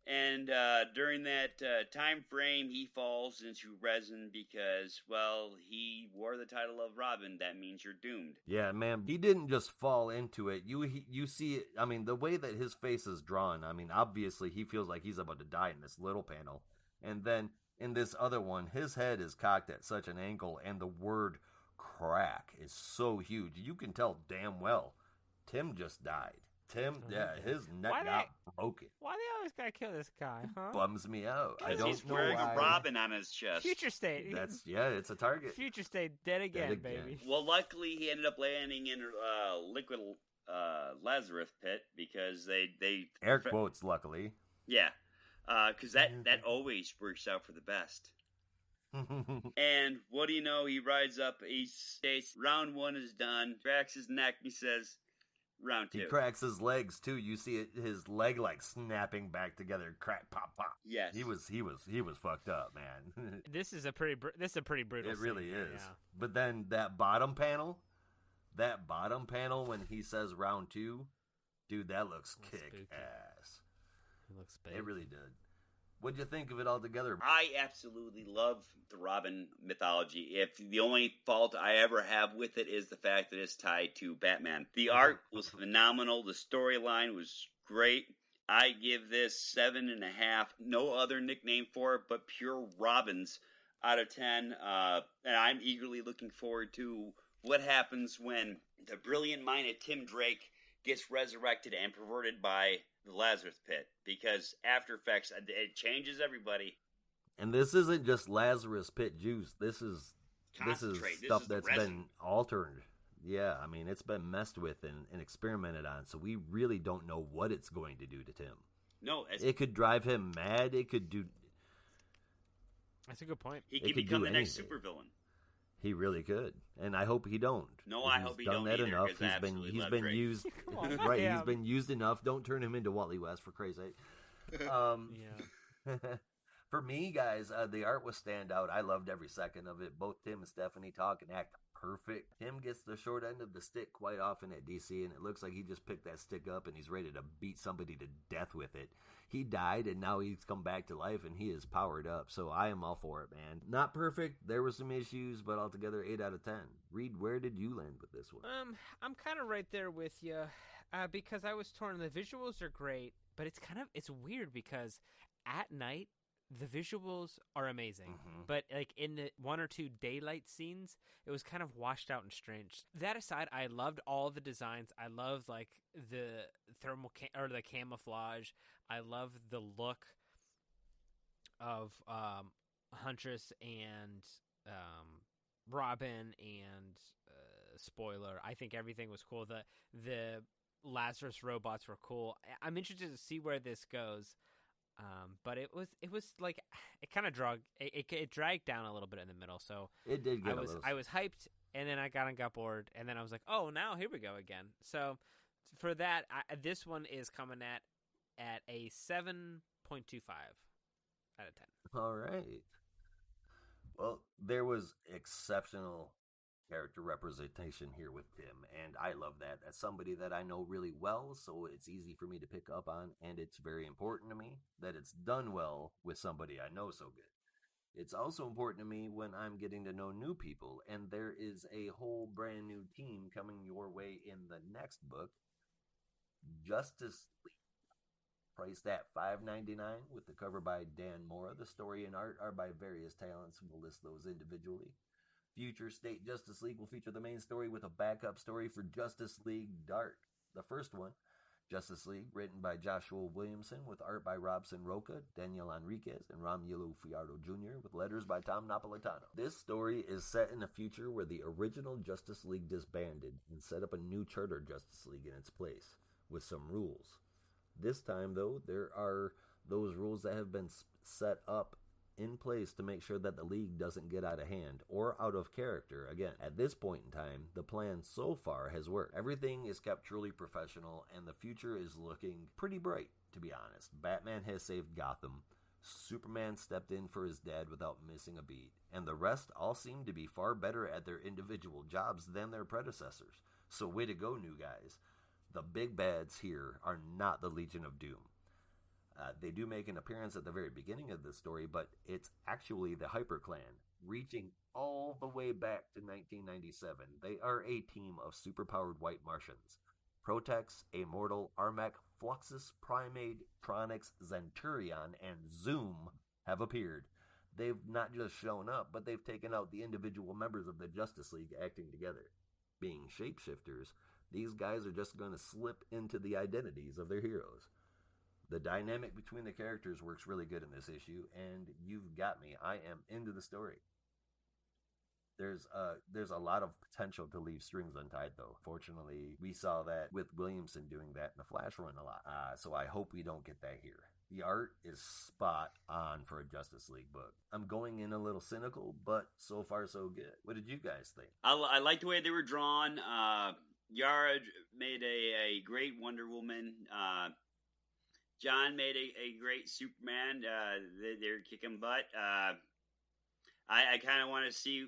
And during that time frame, he falls into resin because, well, he wore the title of Robin. That means you're doomed. Yeah, man, he didn't just fall into it. You see it. I mean, the way that his face is drawn. I mean, obviously, he feels like he's about to die in this little panel, and then in this other one, his head is cocked at such an angle, and the word "crack" is so huge. You can tell damn well Tim just died. His neck got broken. Why they always gotta kill this guy, huh? Bums me out. I don't he's know wearing why. a Robin on his chest. Future State. It's a target. Future State dead again, baby. Well, luckily he ended up landing in liquid Lazarus pit because they air quotes. Luckily, yeah, because that always works out for the best. And what do you know? He rides up. He states, "Round 1 is done." Cracks his neck. He says, "Round 2." He cracks his legs too. You see his leg like snapping back together. Crack, pop, pop. Yes, he was fucked up, man. This is a pretty brutal. It really is. Yeah. But then that bottom panel when he says round 2, dude, that looks kick ass. It looks big. It really did. What'd you think of it all together? I absolutely love the Robin mythology. If the only fault I ever have with it is the fact that it's tied to Batman. The art was phenomenal. The storyline was great. I give this 7.5. No other nickname for it, but pure Robins out of 10. And I'm eagerly looking forward to what happens when the brilliant mind of Tim Drake gets resurrected and perverted by the Lazarus pit, because After Effects, it changes everybody. And this isn't just Lazarus pit juice. This is stuff that's been altered. Yeah, I mean, it's been messed with and experimented on, so we really don't know what it's going to do to Tim. No, it could drive him mad. It could do. That's a good point. He could become the next supervillain. He really could, and I hope he don't. No, I hope he don't either. Enough. He's been used, right? Yeah. He's been used enough. Don't turn him into Wally West, for crazy's sake. For me, guys, the art was standout. I loved every second of it. Both Tim and Stephanie talk and act perfect. Tim gets the short end of the stick quite often at DC, and it looks like he just picked that stick up and he's ready to beat somebody to death with it. He died, and now he's come back to life, and he is powered up, so I am all for it, man. Not perfect. There were some issues, but altogether 8 out of 10. Reed, where did you land with this one? I'm kind of right there with you, because I was torn. The visuals are great, but it's weird because at night, the visuals are amazing, but like in the one or two daylight scenes, it was kind of washed out and strange. That aside, I loved all the designs. I loved like the thermal or the camouflage. I loved the look of Huntress and Robin and Spoiler. I think everything was cool. The Lazarus robots were cool. I'm interested to see where this goes. But it was like it kind of it dragged down a little bit in the middle. So it did get I was hyped, and then I got bored, and then I was like, oh, now here we go again. So for that, this one is coming at a 7.25 out of 10. All right. Well, there was exceptional character representation here with Tim, and I love that. That's somebody that I know really well, so it's easy for me to pick up on, and it's very important to me that it's done well with somebody I know so good. It's also important to me when I'm getting to know new people, and there is a whole brand new team coming your way in the next book, Justice League. Priced at $5.99 with the cover by Dan Mora. The story and art are by various talents. We'll list those individually. Future State Justice League will feature the main story with a backup story for Justice League Dark. The first one, Justice League, written by Joshua Williamson with art by Robson Roca, Daniel Enriquez, and Romulo Fiardo Jr. with letters by Tom Napolitano. This story is set in a future where the original Justice League disbanded and set up a new charter Justice League in its place with some rules. This time, though, there are those rules that have been set up in place to make sure that the league doesn't get out of hand or out of character again. At this point in time, the plan so far has worked. Everything is kept truly professional, and the future is looking pretty bright, to be honest. Batman has saved Gotham, Superman stepped in for his dad without missing a beat, and the rest all seem to be far better at their individual jobs than their predecessors. So way to go, new guys. The big bads here are not the Legion of Doom. They do make an appearance at the very beginning of the story, but it's actually the Hyper Clan, reaching all the way back to 1997. They are a team of superpowered white Martians. Protex, Immortal, Armech, Fluxus, Primate, Tronix, Zenturion, and Zoom have appeared. They've not just shown up, but they've taken out the individual members of the Justice League acting together. Being shapeshifters, these guys are just going to slip into the identities of their heroes. The dynamic between the characters works really good in this issue, and you've got me. I am into the story. There's a lot of potential to leave strings untied, though. Fortunately, we saw that with Williamson doing that in the Flash run a lot, so I hope we don't get that here. The art is spot on for a Justice League book. I'm going in a little cynical, but so far so good. What did you guys think? I like the way they were drawn. Yara made a great Wonder Woman. John made a great Superman. They're kicking butt. I kind of want to see,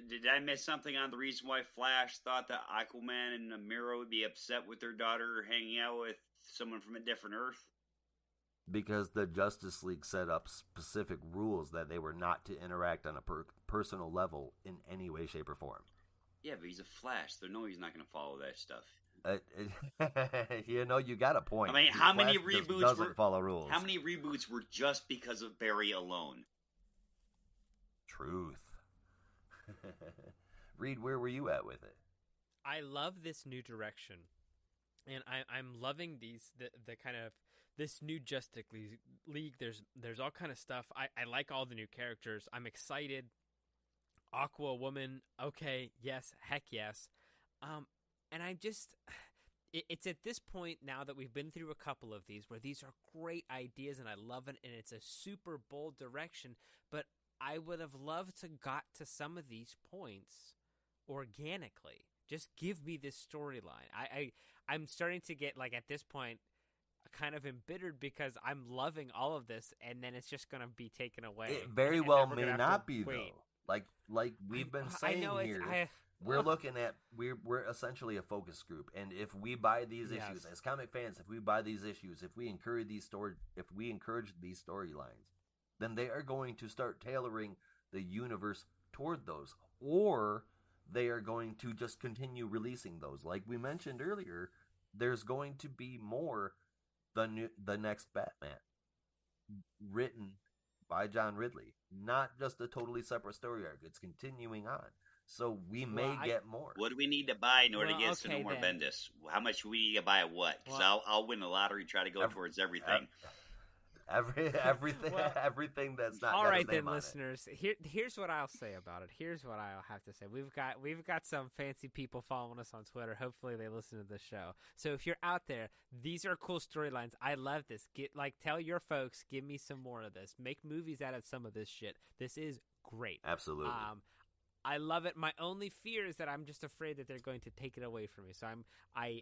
did I miss something on the reason why Flash thought that Aquaman and Amira would be upset with their daughter hanging out with someone from a different Earth? Because the Justice League set up specific rules that they were not to interact on a personal level in any way, shape, or form. Yeah, but he's a Flash. They know he's not going to follow that stuff. You know, you got a point. I mean, how many reboots follow rules? How many reboots were just because of Barry alone? Truth. Reed, where were you at with it? I love this new direction, and I'm loving the kind of this new Justice League. There's all kind of stuff. I like all the new characters. I'm excited. Aqua Woman, okay, yes, heck yes. And I just, it's at this point now that we've been through a couple of these where these are great ideas and I love it and it's a super bold direction, but I would have loved to got to some of these points organically. Just give me this storyline. I'm starting to get, like, at this point, kind of embittered because I'm loving all of this, and then it's just going to be taken away. It very well may not be, though. Like we've been saying here, we're looking at we're essentially a focus group, and if we buy these issues as comic fans, if we buy these issues, if we encourage these storylines, then they are going to start tailoring the universe toward those, or they are going to just continue releasing those. Like we mentioned earlier, there's going to be more the next Batman written by John Ridley, not just a totally separate story arc. It's continuing on, so we may get more. What do we need to buy in order to get to no more Bendis? How much we need to buy at what? Because I'll win the lottery, try to go towards everything. Everything that's not. All right, then, listeners. Here's what I'll say about it. Here's what I'll have to say. We've got some fancy people following us on Twitter. Hopefully, they listen to the show. So if you're out there, these are cool storylines. I love this. Tell your folks, give me some more of this. Make movies out of some of this shit. This is great. Absolutely. I love it. My only fear is that I'm just afraid that they're going to take it away from me. So I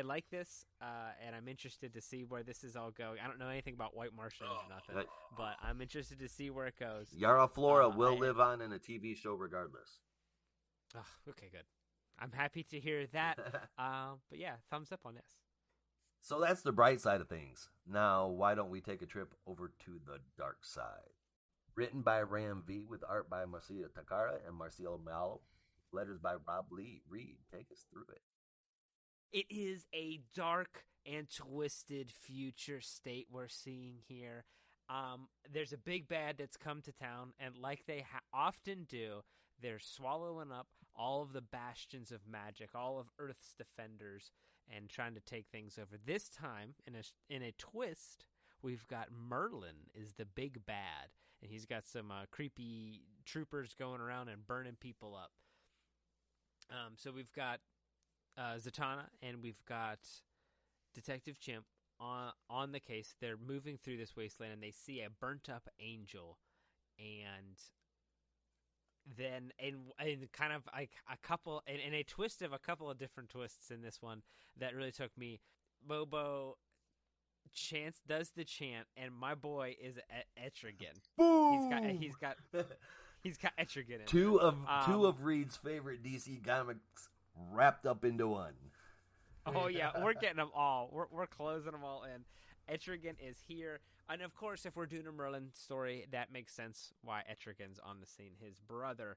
like this, and I'm interested to see where this is all going. I don't know anything about White Martians or nothing, but I'm interested to see where it goes. Yara Flora will live on in a TV show regardless. Oh, okay, good. I'm happy to hear that. But yeah, thumbs up on this. So that's the bright side of things. Now, why don't we take a trip over to the dark side? Written by Ram V with art by Marcia Takara and Marcelo Malo. Letters by Rob Lee. Reed, take us through it. It is a dark and twisted future state we're seeing here. There's a big bad that's come to town, and like they often do, they're swallowing up all of the bastions of magic, all of Earth's defenders, and trying to take things over. This time, in a twist, we've got Merlin is the big bad. And he's got some creepy troopers going around and burning people up. So we've got Zatanna and we've got Detective Chimp on the case. They're moving through this wasteland and they see a burnt-up angel. And then in kind of like a couple, in a twist of a couple of different twists in this one that really took me, Bobo Chance does the chant, and my boy is Etrigan. Boom! He's got Etrigan in two of Reed's favorite DC comics wrapped up into one. Oh yeah, we're getting them all. We're closing them all in. Etrigan is here, and of course, if we're doing a Merlin story, that makes sense why Etrigan's on the scene. His brother.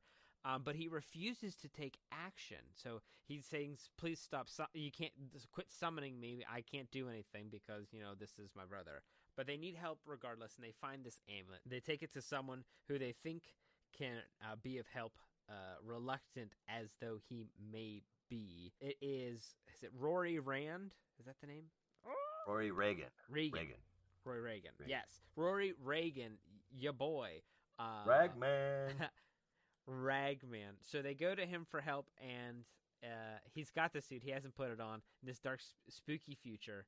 But he refuses to take action. So he's saying, please stop. You can't quit summoning me. I can't do anything because, this is my brother. But they need help regardless, and they find this amulet. They take it to someone who they think can be of help, reluctant as though he may be. Is it Rory Rand? Is that the name? Rory Reagan. Rory Reagan. Yes. Rory Reagan, ya boy. Ragman. Ragman. So they go to him for help, and he's got the suit. He hasn't put it on in this dark, spooky future.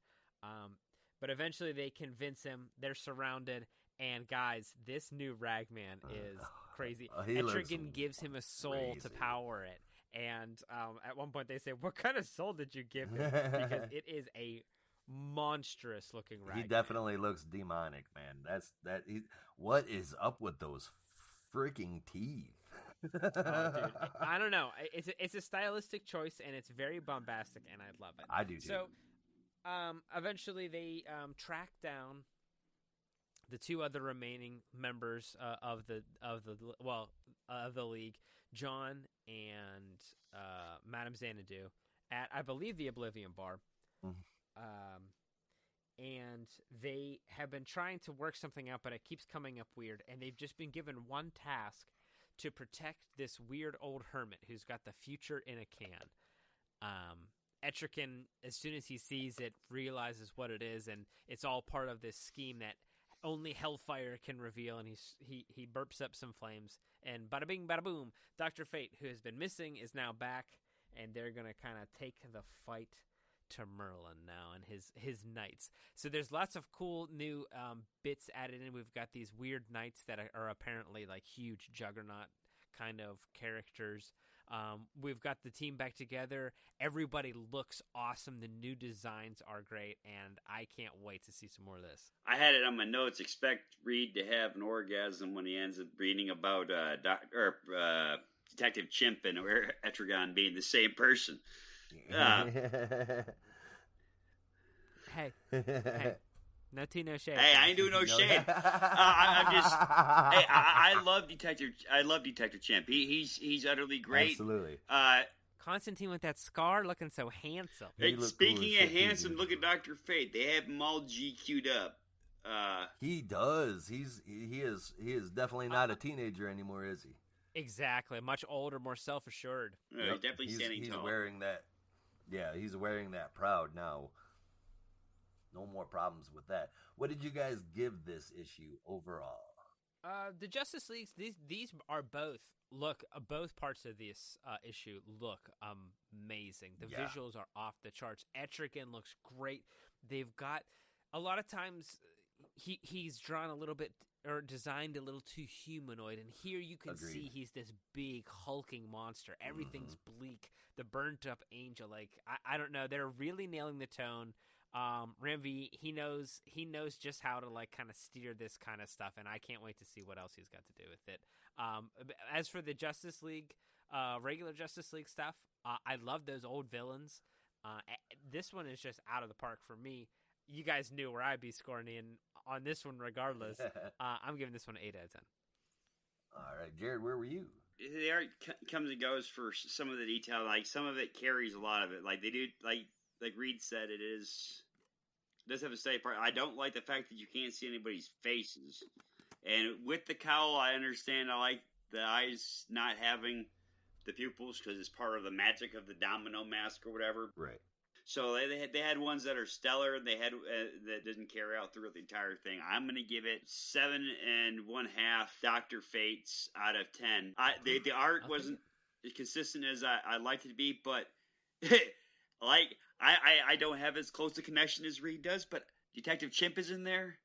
But eventually they convince him. They're surrounded. And guys, this new Ragman is crazy. Etrigan gives him a soul to power it. And at one point they say, what kind of soul did you give him? Because it is a monstrous looking Ragman. He definitely looks demonic, man. What is up with those freaking teeth? Oh, dude. I don't know. It's a stylistic choice, and it's very bombastic, and I love it. I do too. So, eventually they track down the two other remaining members of the league, John and Madame Xanadu, at I believe the Oblivion Bar. Mm-hmm. And they have been trying to work something out, but it keeps coming up weird. And they've just been given one task to protect this weird old hermit who's got the future in a can. Etrigan, as soon as he sees it, realizes what it is, and it's all part of this scheme that only Hellfire can reveal. And he burps up some flames, and bada bing, bada boom. Dr. Fate, who has been missing, is now back, and they're gonna kind of take the fight to Merlin now and his knights. So there's lots of cool new bits added in. We've got these weird knights that are apparently like huge juggernaut kind of characters. We've got the team back together. Everybody looks awesome. The new designs are great, and I can't wait to see some more of this. I had it on my notes. Expect Reed to have an orgasm when he ends up reading about Detective Chimp and Etrigan being the same person. Hey. No tea, no shade. Hey, I ain't doing no shade. I love Detective. I love Detective Chimp. He's utterly great. Absolutely. Constantine with that scar, looking so handsome. Hey, speaking of handsome, look at Dr. Fate. They have him all GQ'd up. He does. He is definitely not a teenager anymore, is he? Exactly. Much older, more self-assured. Yep. He's definitely standing tall. He's wearing that. Yeah, he's wearing that proud now. No more problems with that. What did you guys give this issue overall? The Justice Leagues, these are both parts of this issue look amazing. The visuals are off the charts. Etrigan looks great. They've got a lot of times he's drawn a little bit or designed a little too humanoid, and here you can see he's this big hulking monster. Everything's bleak. The burnt up angel, like I don't know. They're really nailing the tone. Ramvi, he knows just how to like kind of steer this kind of stuff, and I can't wait to see what else he's got to do with it. As for the Justice League, regular Justice League stuff, I love those old villains. This one is just out of the park for me. You guys knew where I'd be scoring in on this one regardless. I'm giving this one an 8 out of 10. All right, Jared, where were you? The art comes and goes for some of the detail. Like some of it carries a lot of it. Like they do, like Reed said, it does have a steady part. I don't like the fact that you can't see anybody's faces. And with the cowl, I understand. I like the eyes not having the pupils because it's part of the magic of the domino mask or whatever. Right. So they had ones that are stellar. They had that didn't carry out through the entire thing. I'm going to give it 7.5 Dr. Fates out of 10. The art wasn't as consistent as I liked it to be, but like I don't have as close a connection as Reed does. But Detective Chimp is in there.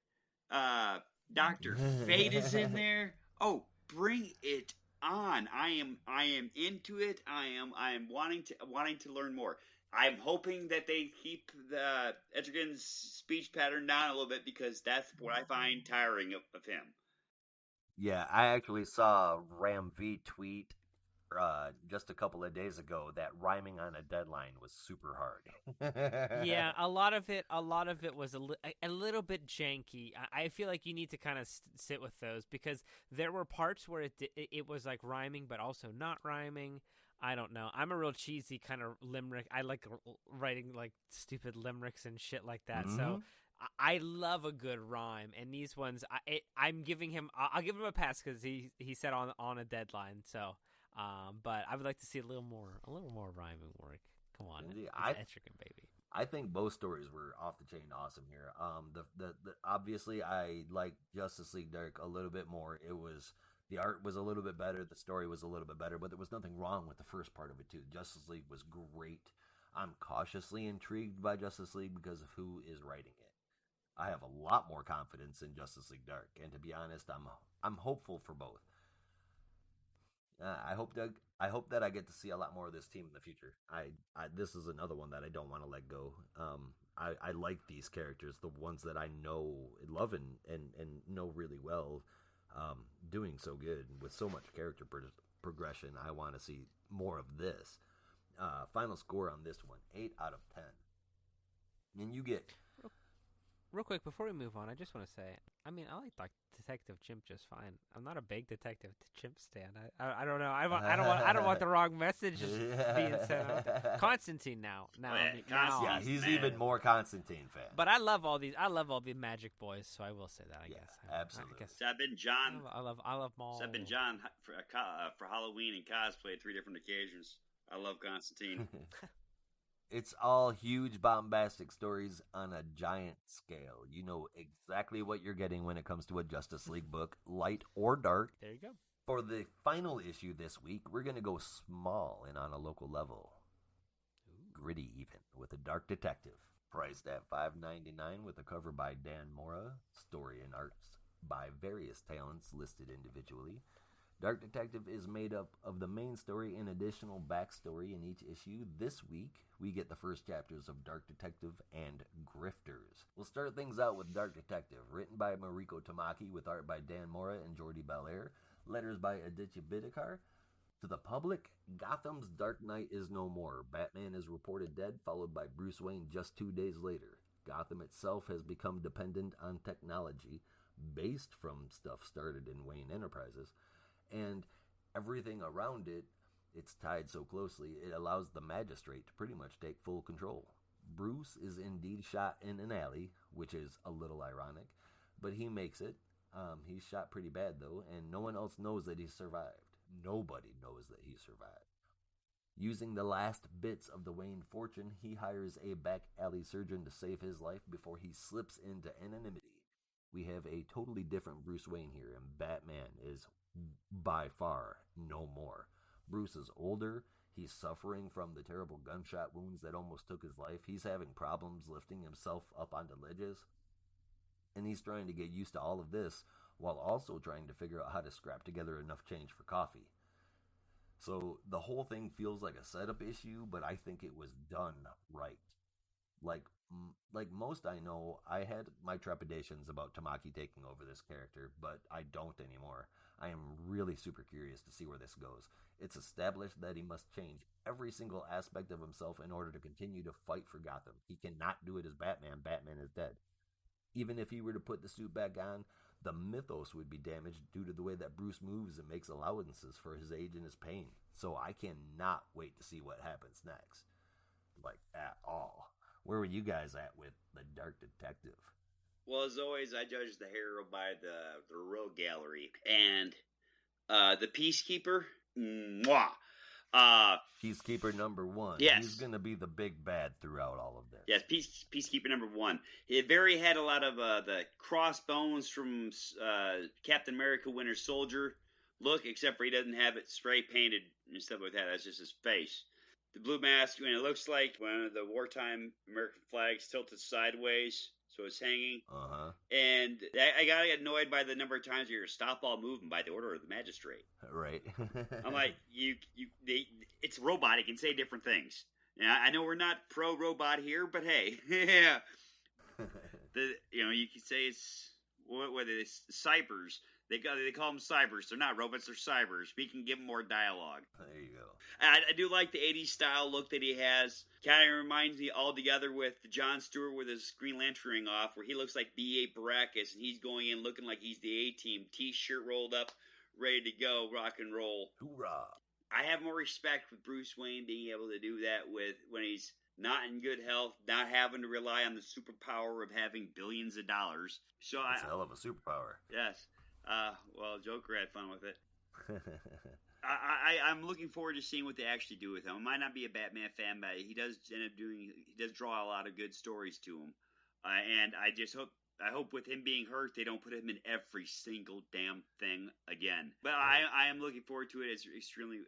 Dr. Fate is in there. Oh, bring it on! I am into it. I am wanting to learn more. I'm hoping that they keep the Etrigan's speech pattern down a little bit because that's what I find tiring of him. Yeah, I actually saw Ram V tweet just a couple of days ago that rhyming on a deadline was super hard. Yeah, a lot of it was a little bit janky. I feel like you need to kind of sit with those because there were parts where it was like rhyming but also not rhyming. I don't know. I'm a real cheesy kind of limerick. I like writing like stupid limericks and shit like that. Mm-hmm. So I love a good rhyme, and these ones, I'm giving him. I'll give him a pass because he said on a deadline. So, but I would like to see a little more rhyming work. Come on, it's Etrigan, baby. I think both stories were off the chain awesome here. The obviously I like Justice League Dark a little bit more. The art was a little bit better, the story was a little bit better, but there was nothing wrong with the first part of it too. Justice League was great. I'm cautiously intrigued by Justice League because of who is writing it. I have a lot more confidence in Justice League Dark, and to be honest, I'm hopeful for both. I hope that I get to see a lot more of this team in the future. This is another one that I don't want to let go. I like these characters, the ones that I know, love, and know really well. Doing so good with so much character progression. I want to see more of this. Final score on this one, 8 out of 10. And you get... Real quick, before we move on, I just want to say, I mean, I like Detective Chimp just fine. I'm not a big Detective Chimp stan. I don't know. I don't want the wrong message being sent out. Constantine now. Yeah, he's even more Constantine fan. But I love all the Magic Boys, so I will say that. I guess absolutely. I've been John. I love them all. I've been John for Halloween and cosplay 3 different occasions. I love Constantine. It's all huge, bombastic stories on a giant scale. You know exactly what you're getting when it comes to a Justice League book, light or dark. There you go. For the final issue this week, we're going to go small and on a local level. Ooh. Gritty even, with a dark detective. Priced at $5.99 with a cover by Dan Mora. Story and arts by various talents listed individually. Dark Detective is made up of the main story and additional backstory in each issue. This week, we get the first chapters of Dark Detective and Grifters. We'll start things out with Dark Detective, written by Mariko Tamaki with art by Dan Mora and Jordi Belair, letters by Aditya Bidikar. To the public, Gotham's Dark Knight is no more. Batman is reported dead, followed by Bruce Wayne just 2 days later. Gotham itself has become dependent on technology, based from stuff started in Wayne Enterprises, and everything around it, it's tied so closely, it allows the magistrate to pretty much take full control. Bruce is indeed shot in an alley, which is a little ironic, but he makes it. He's shot pretty bad, though, and no one else knows that he survived. Nobody knows that he survived. Using the last bits of the Wayne fortune, he hires a back alley surgeon to save his life before he slips into anonymity. We have a totally different Bruce Wayne here, and Batman is by far no more. Bruce is older. He's suffering from the terrible gunshot wounds that almost took his life. He's having problems lifting himself up onto ledges. And he's trying to get used to all of this while also trying to figure out how to scrap together enough change for coffee. So the whole thing feels like a setup issue, but I think it was done right. Like most I know, I had my trepidations about Tamaki taking over this character, but I don't anymore. I am really super curious to see where this goes. It's established that he must change every single aspect of himself in order to continue to fight for Gotham. He cannot do it as Batman. Batman is dead. Even if he were to put the suit back on, the mythos would be damaged due to the way that Bruce moves and makes allowances for his age and his pain. So I cannot wait to see what happens next. Like, at all. Where were you guys at with the Dark Detective? Well, as always, I judge the hero by the rogue gallery. And the Peacekeeper, mwah. Peacekeeper number 1. Yes. He's going to be the big bad throughout all of this. Yes, Peacekeeper number 1. He had a lot of the crossbones from Captain America Winter Soldier look, except for he doesn't have it spray painted and stuff like that. That's just his face. The blue mask, it looks like one of the wartime American flags tilted sideways, so it's hanging. Uh-huh. And I got annoyed by the number of times you're stop all movement by the order of the magistrate. Right. I'm like, it's a robot. It can say different things. Now, I know we're not pro-robot here, but hey, yeah. You can say it's what it's cybers. They call them cybers. They're not robots. They're cybers. We can give them more dialogue. There you go. I do like the 80s style look that he has. Kind of reminds me altogether with Jon Stewart with his Green Lantern ring off, where he looks like B.A. Baracus, and he's going in looking like he's the A-Team. T-shirt rolled up, ready to go, rock and roll. Hoorah. I have more respect with Bruce Wayne being able to do that when he's not in good health, not having to rely on the superpower of having billions of dollars. So it's a hell of a superpower. Yes. Well, Joker had fun with it. I'm looking forward to seeing what they actually do with him. I might not be a Batman fan, but he does draw a lot of good stories to him. And I hope with him being hurt, they don't put him in every single damn thing again. But I am looking forward to it as extremely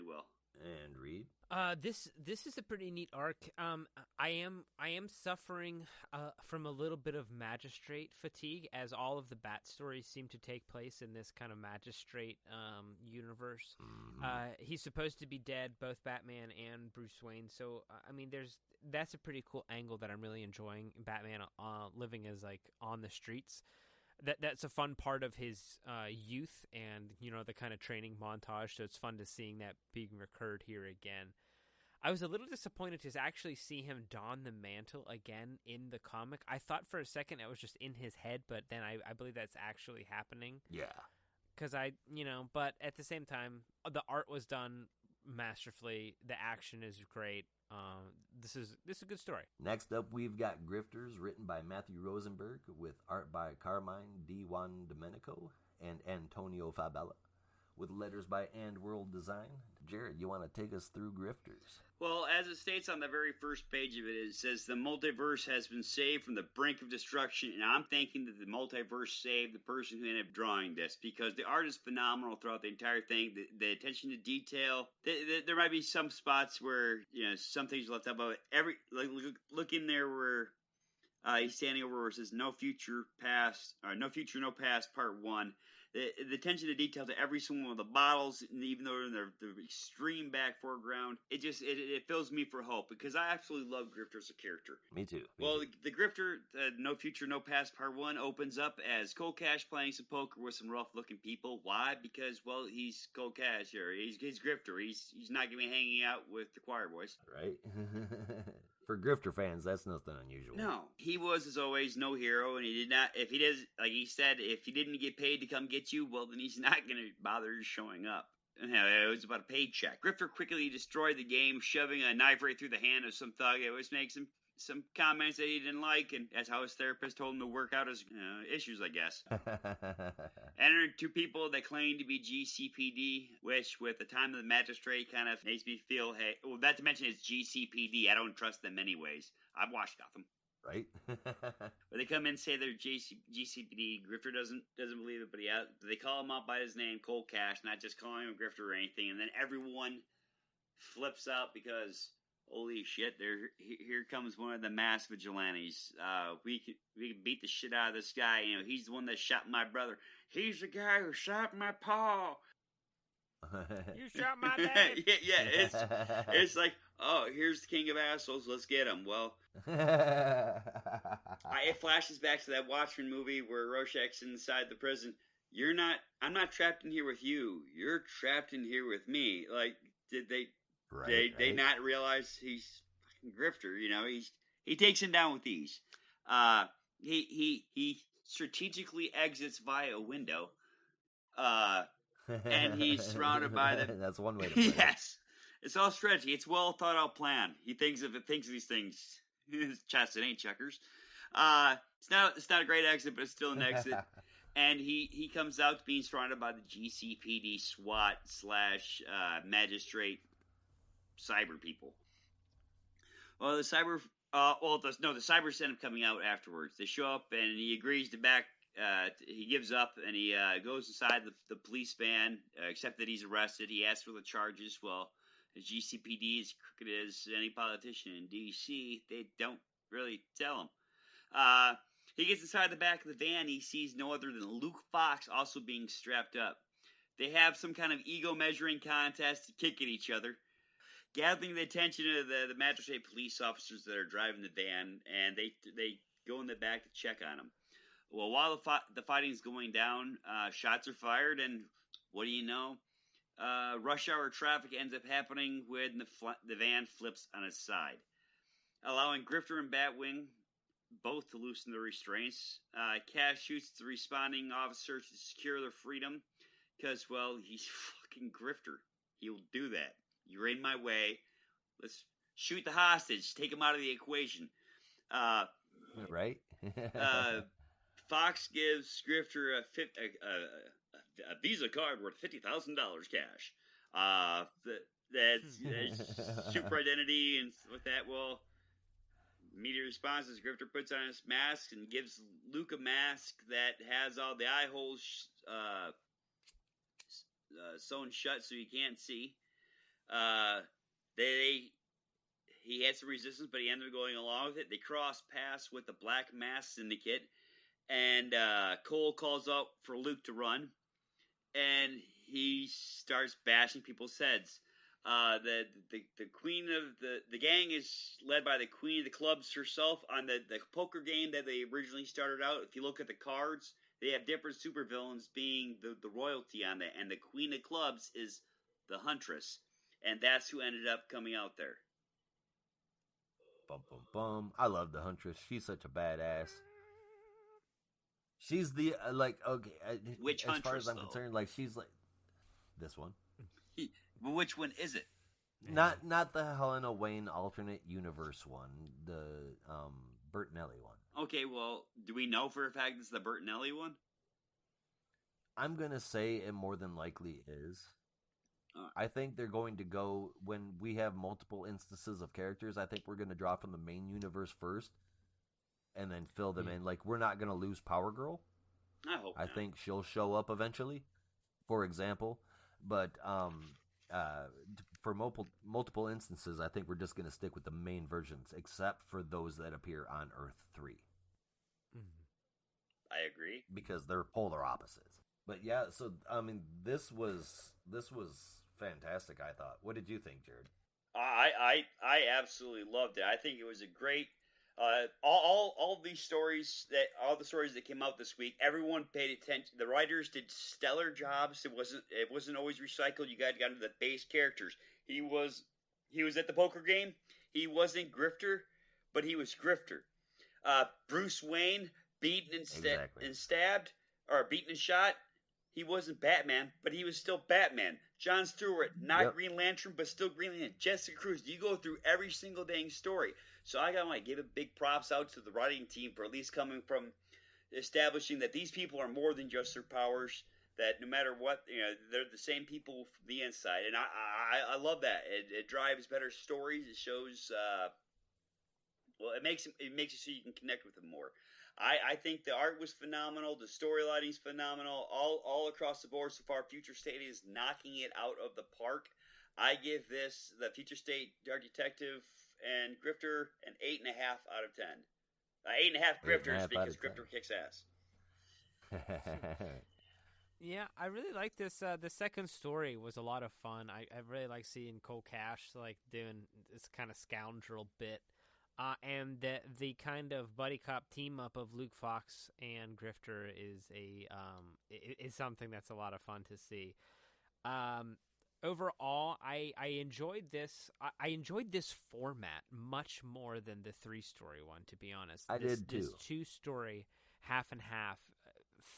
well. And Reed? This is a pretty neat arc. I am suffering from a little bit of magistrate fatigue, as all of the Bat stories seem to take place in this kind of magistrate universe. Mm-hmm. He's supposed to be dead, both Batman and Bruce Wayne. So that's a pretty cool angle that I'm really enjoying. Batman living as like on the streets. That's a fun part of his youth and, the kind of training montage. So it's fun to seeing that being recurred here again. I was a little disappointed to actually see him don the mantle again in the comic. I thought for a second it was just in his head, but then I believe that's actually happening. Yeah. Because but at the same time, the art was done masterfully. The action is great. This is a good story. Next up, we've got Grifters, written by Matthew Rosenberg, with art by Carmine D. Juan Domenico and Antonio Fabella, with letters by And World Design. Jared, you want to take us through Grifters? Well, as it states on the very first page of it, it says the multiverse has been saved from the brink of destruction, and I'm thinking that the multiverse saved the person who ended up drawing this, because the art is phenomenal throughout the entire thing. The attention to detail. There might be some spots where some things left out, but look in there where he's standing over where it says no future, no past, part 1. the attention to detail to every single one of the bottles, even though they're in the extreme back foreground, it fills me for hope, because I absolutely love Grifter as a character. Me too. The Grifter, No Future, No Past Part 1 opens up as Cold Cash playing some poker with some rough-looking people. Why? Because, well, he's Cold Cash, or he's Grifter. He's not going to be hanging out with the choir boys. Right? For Grifter fans, that's nothing unusual. No. He was, as always, no hero, and he did not, if he does, like he said, if he didn't get paid to come get you, well, then he's not going to bother showing up. It was about a paycheck. Grifter quickly destroyed the game, shoving a knife right through the hand of some thug. It always makes some comments that he didn't like, and that's how his therapist told him to work out his issues, I guess. Entered two people that claim to be GCPD, which, with the time of the magistrate, kind of makes me feel, hey, well, not to mention it's GCPD. I don't trust them anyways. I've watched Gotham. Right? But they come in and say they're GCPD. Grifter doesn't believe it, but they call him out by his name, Cold Cash, not just calling him Grifter or anything. And then everyone flips out because, holy shit, here comes one of the mass vigilantes. We can beat the shit out of this guy. He's the one that shot my brother. He's the guy who shot my pa. You shot my dad. yeah. It's like, oh, here's the king of assholes. Let's get him. Well, it flashes back to that Watchmen movie where Rorschach's inside the prison. I'm not trapped in here with you. You're trapped in here with me. Like, did they? They not realize he's fucking Grifter? He takes him down with ease. He strategically exits via a window. And he's surrounded by them. That's one way to put it. Yes. It's all strategy. It's well thought out plan. He thinks of these things. Chess, it ain't checkers. It's not a great exit, but it's still an exit. And he comes out being surrounded by the GCPD SWAT / magistrate cyber people. Well, the cybers end up coming out afterwards. They show up and he agrees to back. He gives up and he goes inside the police van, except that he's arrested. He asks for the charges. Well, the GCPD, as crooked as any politician in D.C., they don't really tell him. He gets inside the back of the van. He sees no other than Luke Fox also being strapped up. They have some kind of ego measuring contest to kick at each other, gathering the attention of the magistrate police officers that are driving the van, and they go in the back to check on him. Well, while the fighting's going down, shots are fired, and what do you know? Rush hour traffic ends up happening when the van flips on its side, allowing Grifter and Batwing both to loosen the restraints. Cash shoots the responding officer to secure their freedom, because, well, he's fucking Grifter. He'll do that. You're in my way. Let's shoot the hostage. Take him out of the equation. Right? Fox gives Grifter a Visa card worth $50,000 cash. That's super identity and stuff like that. Well, media responses. Grifter puts on his mask and gives Luke a mask that has all the eye holes sewn shut so you can't see. He had some resistance, but he ended up going along with it. They cross paths with the Black Mask Syndicate, and Cole calls out for Luke to run, and he starts bashing people's heads. The queen of the gang is led by the queen of the clubs herself. On the poker game that they originally started out, if you look at the cards, they have different supervillains being the royalty on that, and the queen of clubs is the Huntress, and that's who ended up coming out there. Bum, bum, bum. I love the Huntress. She's such a badass. She's the, Which as Huntress, far as I'm though? concerned, like, she's like, this one. But which one is it? Not the Helena Wayne alternate universe one, the Bertinelli one. Okay, well, do we know for a fact it's the Bertinelli one? I'm gonna say it more than likely is. I think they're going to go, when we have multiple instances of characters, I think we're going to draw from the main universe first and then fill them in. Like, we're not going to lose Power Girl. I hope I think she'll show up eventually, for example. But for multiple instances, I think we're just going to stick with the main versions, except for those that appear on Earth 3. I agree. Because they're polar opposites. But yeah, so I mean, this was fantastic. I thought. What did you think, Jared? I absolutely loved it. I think it was a great. All these stories that all the stories that came out this week, everyone paid attention. The writers did stellar jobs. It wasn't always recycled. You got into the base characters. He was at the poker game. He wasn't Grifter, but he was Grifter. Bruce Wayne beaten Exactly. and stabbed, or beaten and shot. He wasn't Batman, but he was still Batman. John Stewart, not Green Lantern, but still Green Lantern. Jessica Cruz. You go through every single dang story. So I gotta give a big props out to the writing team for at least coming from establishing that these people are more than just their powers. That no matter what, they're the same people from the inside, and I love that. It drives better stories. It shows well, it makes it so you can connect with them more. I think the art was phenomenal. The storylining is phenomenal. All across the board so far. Future State is knocking it out of the park. I give this the Future State Dark Detective and Grifter an 8.5 out of 10. 8.5 Grifters because Grifter kicks ass. Yeah, I really like this. The second story was a lot of fun. I really like seeing Cole Cash like doing this kind of scoundrel bit. And the kind of buddy cop team up of Luke Fox and Grifter is something that's a lot of fun to see. Overall, I enjoyed this. I enjoyed this format much more than the 3-story one. To be honest, I did too. This 2-story half and half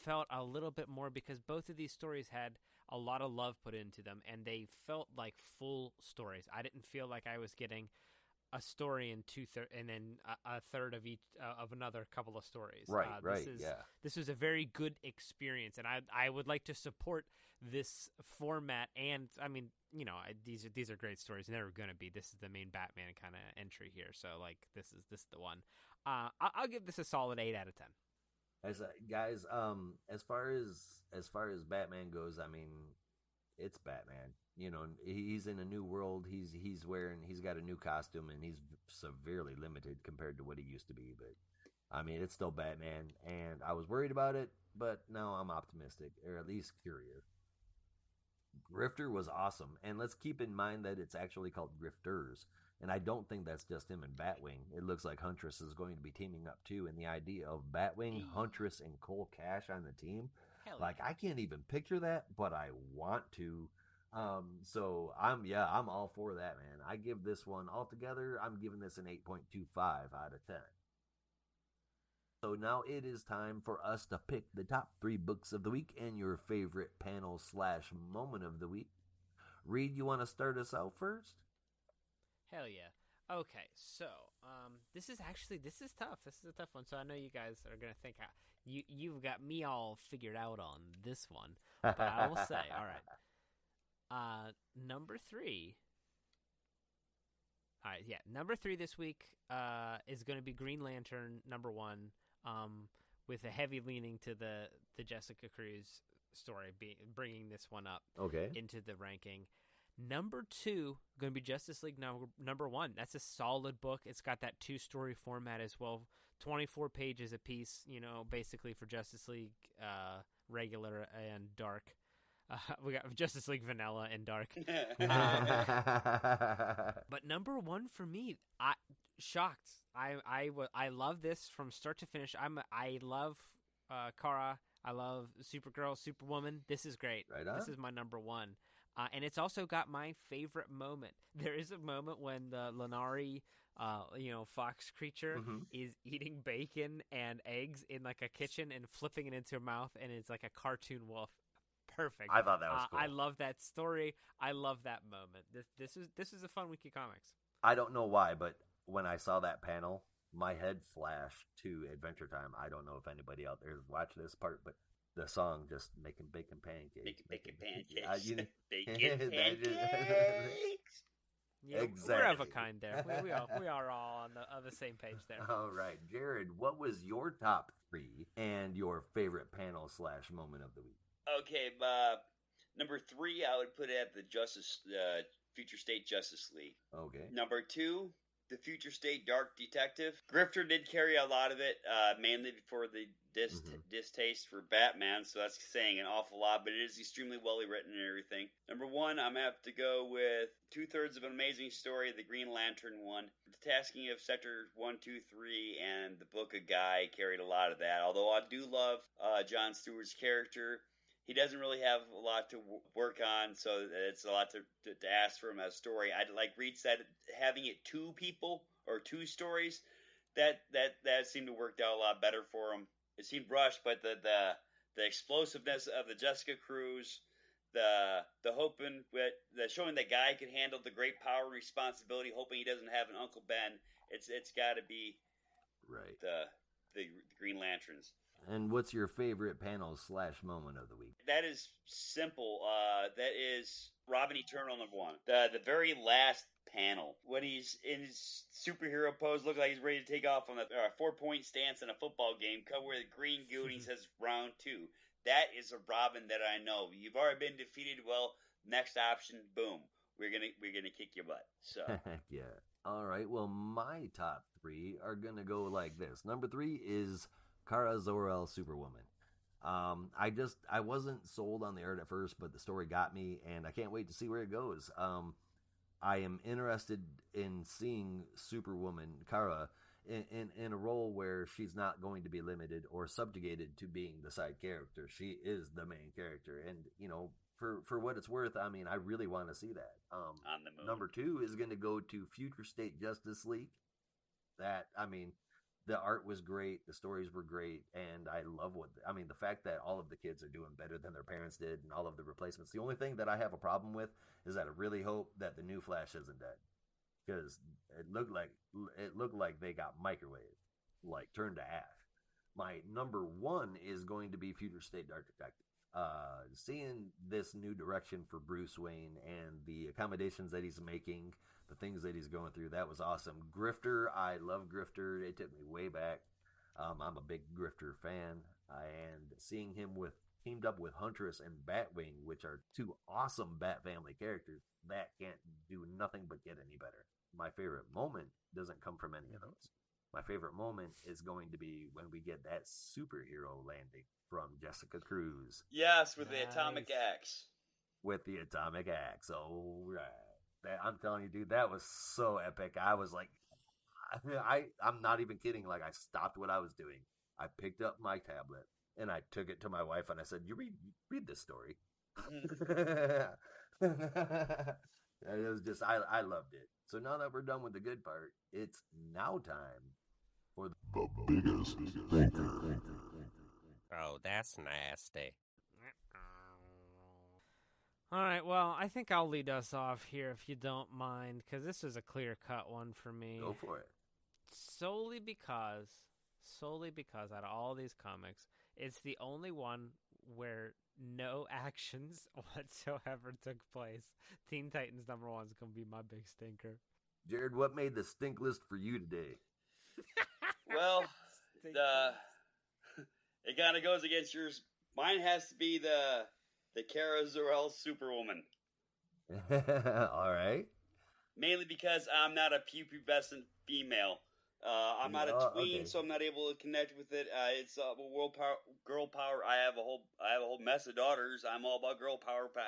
felt a little bit more because both of these stories had a lot of love put into them, and they felt like full stories. I didn't feel like I was getting a story in and then a third of each of another couple of stories. Right, This was a very good experience, and I would like to support this format. And I mean, these are great stories, and they're going to be. This is the main Batman kind of entry here, so like this is the one. I'll give this a solid 8 out of 10. Guys, as far as Batman goes, I mean, it's Batman. He's in a new world. He's got a new costume, and he's severely limited compared to what he used to be. But I mean, it's still Batman, and I was worried about it, but now I'm optimistic, or at least curious. Grifter was awesome, and let's keep in mind that it's actually called Grifters, and I don't think that's just him and Batwing. It looks like Huntress is going to be teaming up too, and the idea of Batwing, Huntress, and Cole Cash on the team, I can't even picture that, but I want to. So I'm all for that, man. I give this one altogether, I'm giving this an 8.25 out of 10. So now it is time for us to pick the top 3 books of the week and your favorite panel / moment of the week. Reed, you want to start us out first? Hell yeah. Okay, so this is tough. This is a tough one. So I know you guys are gonna think you've got me all figured out on this one, but I will say, all right. Number 3. All right, yeah. Number 3 this week is going to be Green Lantern number 1, with a heavy leaning to the Jessica Cruz story, bringing this one up into the ranking. Number 2 going to be Justice League number 1. That's a solid book. It's got that 2-story format as well. 24 pages a piece, basically for Justice League regular and dark. We got Justice League Vanilla and Dark. But number 1 for me, shocked. I love this from start to finish. I love Kara. I love Supergirl, Superwoman. This is great. Right on. This is my number 1. And it's also got my favorite moment. There is a moment when the Lanari, fox creature is eating bacon and eggs in like a kitchen and flipping it into her mouth, and it's like a cartoon wolf. Perfect. I thought that was cool. I love that story. I love that moment. This is a fun week of comics. I don't know why, but when I saw that panel, my head flashed to Adventure Time. I don't know if anybody out there has watched this part, but the song just making bacon pancakes. Bacon pancakes. Bacon pancakes. Yeah, exactly. We're of a kind there. We are all on the same page there. All right, Jared, what was your top 3 and your favorite panel / moment of the week? Okay, number 3, I would put it at the Future State Justice League. Okay. Number 2, the Future State Dark Detective. Grifter did carry a lot of it, mainly for the distaste for Batman, so that's saying an awful lot, but it is extremely well written and everything. Number one, I'm going to have to go with 2/3 of an amazing story, the Green Lantern one. The tasking of Sector 1, 2, 3, and the Book of Guy carried a lot of that, although I do love Jon Stewart's character. He doesn't really have a lot to work on, so it's a lot to ask from a story. Like Reed said, having it two people or two stories, that seemed to work out a lot better for him. It seemed rushed, but the explosiveness of the Jessica Cruz, the hoping that the showing that Guy could handle the great power and responsibility, hoping he doesn't have an Uncle Ben. It's got to be right. The Green Lanterns. And what's your favorite panel/moment of the week? That is simple. That is Robin Eternal #1. The very last panel, when he's in his superhero pose, looks like he's ready to take off on a 4-point stance in a football game, cut where the green goo and he says round 2. That is a Robin that I know. You've already been defeated. Well, next option, boom. We're gonna kick your butt. So yeah. All right. Well, my top 3 are gonna go like this. Number 3 is Kara Zor-El Superwoman. I wasn't sold on the art at first, but the story got me, and I can't wait to see where it goes. I am interested in seeing Superwoman Kara in a role where she's not going to be limited or subjugated to being the side character. She is the main character, and for what it's worth, I mean, I really want to see that. On the moon. Number 2 is going to go to Future State Justice League. The art was great, the stories were great, and I love the fact that all of the kids are doing better than their parents did and all of the replacements. The only thing that I have a problem with is that I really hope that the new Flash isn't dead, because it looked like they got microwaved, like turned to ash. My number 1 is going to be Future State Dark Detective. Seeing this new direction for Bruce Wayne and the accommodations that he's making, the things that he's going through, that was awesome. Grifter, I love Grifter. It took me way back. I'm a big Grifter fan, and seeing him teamed up with Huntress and Batwing, which are 2 awesome Bat Family characters, that can't do nothing but get any better. My favorite moment doesn't come from any of those. My favorite moment is going to be when we get that superhero landing from Jessica Cruz. Yes, with the atomic axe. With the atomic axe. All right. I'm telling you, dude, that was so epic. I was like, I'm not even kidding. Like, I stopped what I was doing. I picked up my tablet and I took it to my wife and I said, "You read this story." It was just, I loved it. So now that we're done with the good part, it's now time for the biggest thinker. Oh, that's nasty. All right, well, I think I'll lead us off here if you don't mind, because this is a clear-cut one for me. Go for it. Solely because out of all these comics, it's the only one where no actions whatsoever took place. Teen Titans #1 is going to be my big stinker. Jared, what made the stink list for you today? Well, it kind of goes against yours. Mine has to be the Kara Zor-El Superwoman. All right. Mainly because I'm not a pubescent female. I'm not a tween, so I'm not able to connect with it. It's world power, girl power. I have a whole mess of daughters. I'm all about girl power, but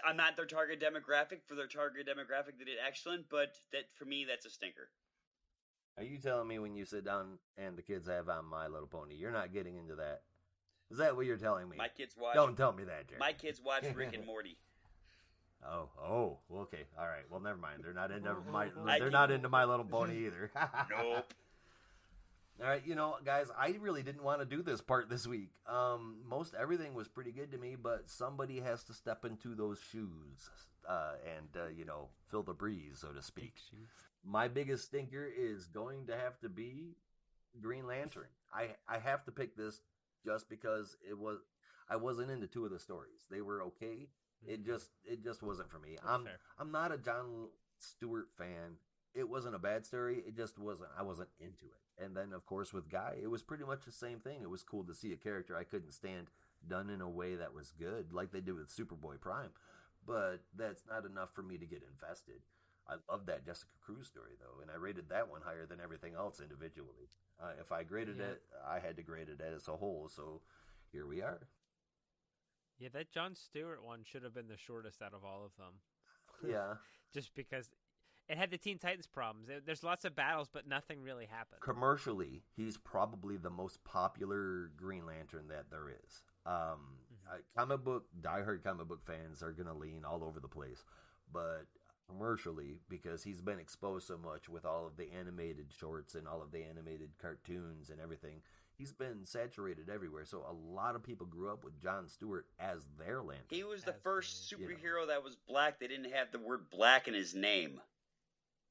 I'm not their target demographic. For their target demographic, they did excellent, but that for me, that's a stinker. Are you telling me when you sit down and the kids have on My Little Pony, you're not getting into that? Is that what you're telling me? My kids watch. Don't tell me that, Jared. My kids watch Rick and Morty. Oh, okay, all right. Well, never mind. They're not into My Little Pony either. Nope. All right, guys, I really didn't want to do this part this week. Most everything was pretty good to me, but somebody has to step into those shoes and fill the breeze, so to speak. My biggest stinker is going to have to be Green Lantern. I have to pick this just because I wasn't into 2 of the stories. They were okay. It just wasn't for me. I'm not a Jon Stewart fan. It wasn't a bad story. It just wasn't. I wasn't into it. And then, of course, with Guy, it was pretty much the same thing. It was cool to see a character I couldn't stand done in a way that was good, like they did with Superboy Prime. But that's not enough for me to get invested. I love that Jessica Cruz story, though, and I rated that one higher than everything else individually. If I graded it, I had to grade it as a whole, so here we are. Yeah, that Jon Stewart one should have been the shortest out of all of them. Yeah. Just because it had the Teen Titans problems. There's lots of battles, but nothing really happened. Commercially, he's probably the most popular Green Lantern that there is. Diehard comic book fans are going to lean all over the place. But commercially, because he's been exposed so much with all of the animated shorts and all of the animated cartoons and everything, he's been saturated everywhere. So a lot of people grew up with Jon Stewart as their Lantern. He was the first superhero that was black. They didn't have the word black in his name.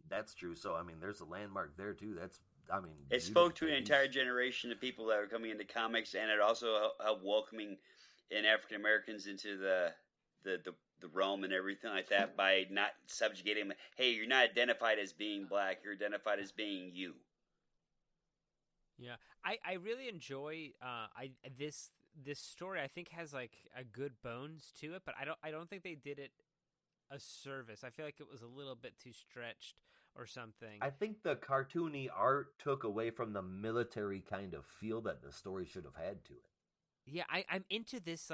That's true. So, I mean, there's a landmark there, too. It spoke to an entire generation of people that were coming into comics, and it also helped welcoming in African Americans into the realm and everything like that by not subjugating them. Hey, you're not identified as being black. You're identified as being you. Yeah, I really enjoy this story. I think has like a good bones to it, but I don't think they did it a service. I feel like it was a little bit too stretched or something. I think the cartoony art took away from the military kind of feel that the story should have had to it. Yeah, I'm into this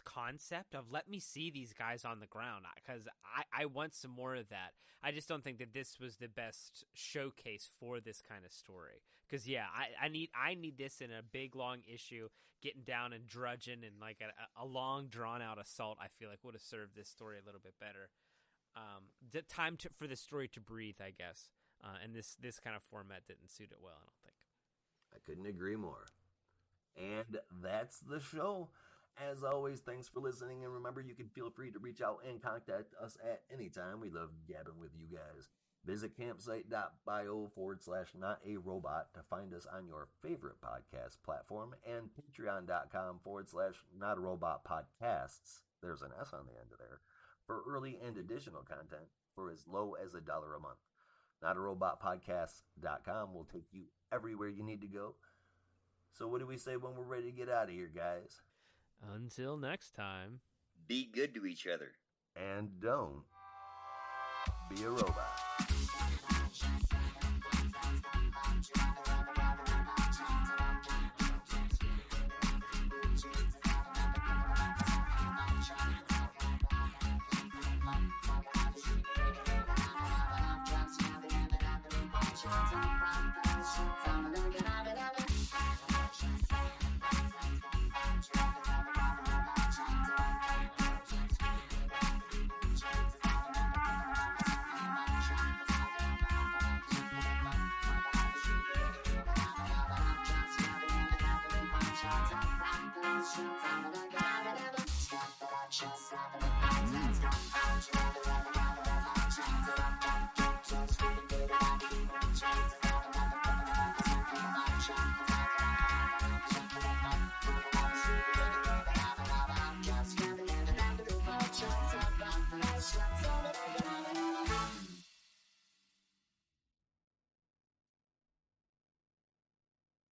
concept of let me see these guys on the ground because I want some more of that. I just don't think that this was the best showcase for this kind of story. Because I need this in a big long issue, getting down and drudging and like a long drawn out assault. I feel like would have served this story a little bit better. The time for the story to breathe, I guess. And this kind of format didn't suit it well. I don't think. I couldn't agree more. And that's the show. As always, thanks for listening. And remember, you can feel free to reach out and contact us at any time. We love gabbing with you guys. Visit campsite.bio/notarobot to find us on your favorite podcast platform and patreon.com/notarobotpodcasts. There's an S on the end of there for early and additional content for as low as $1 a month. notarobotpodcasts.com will take you everywhere you need to go. So what do we say when we're ready to get out of here, guys? Until next time. Be good to each other. And don't be a robot.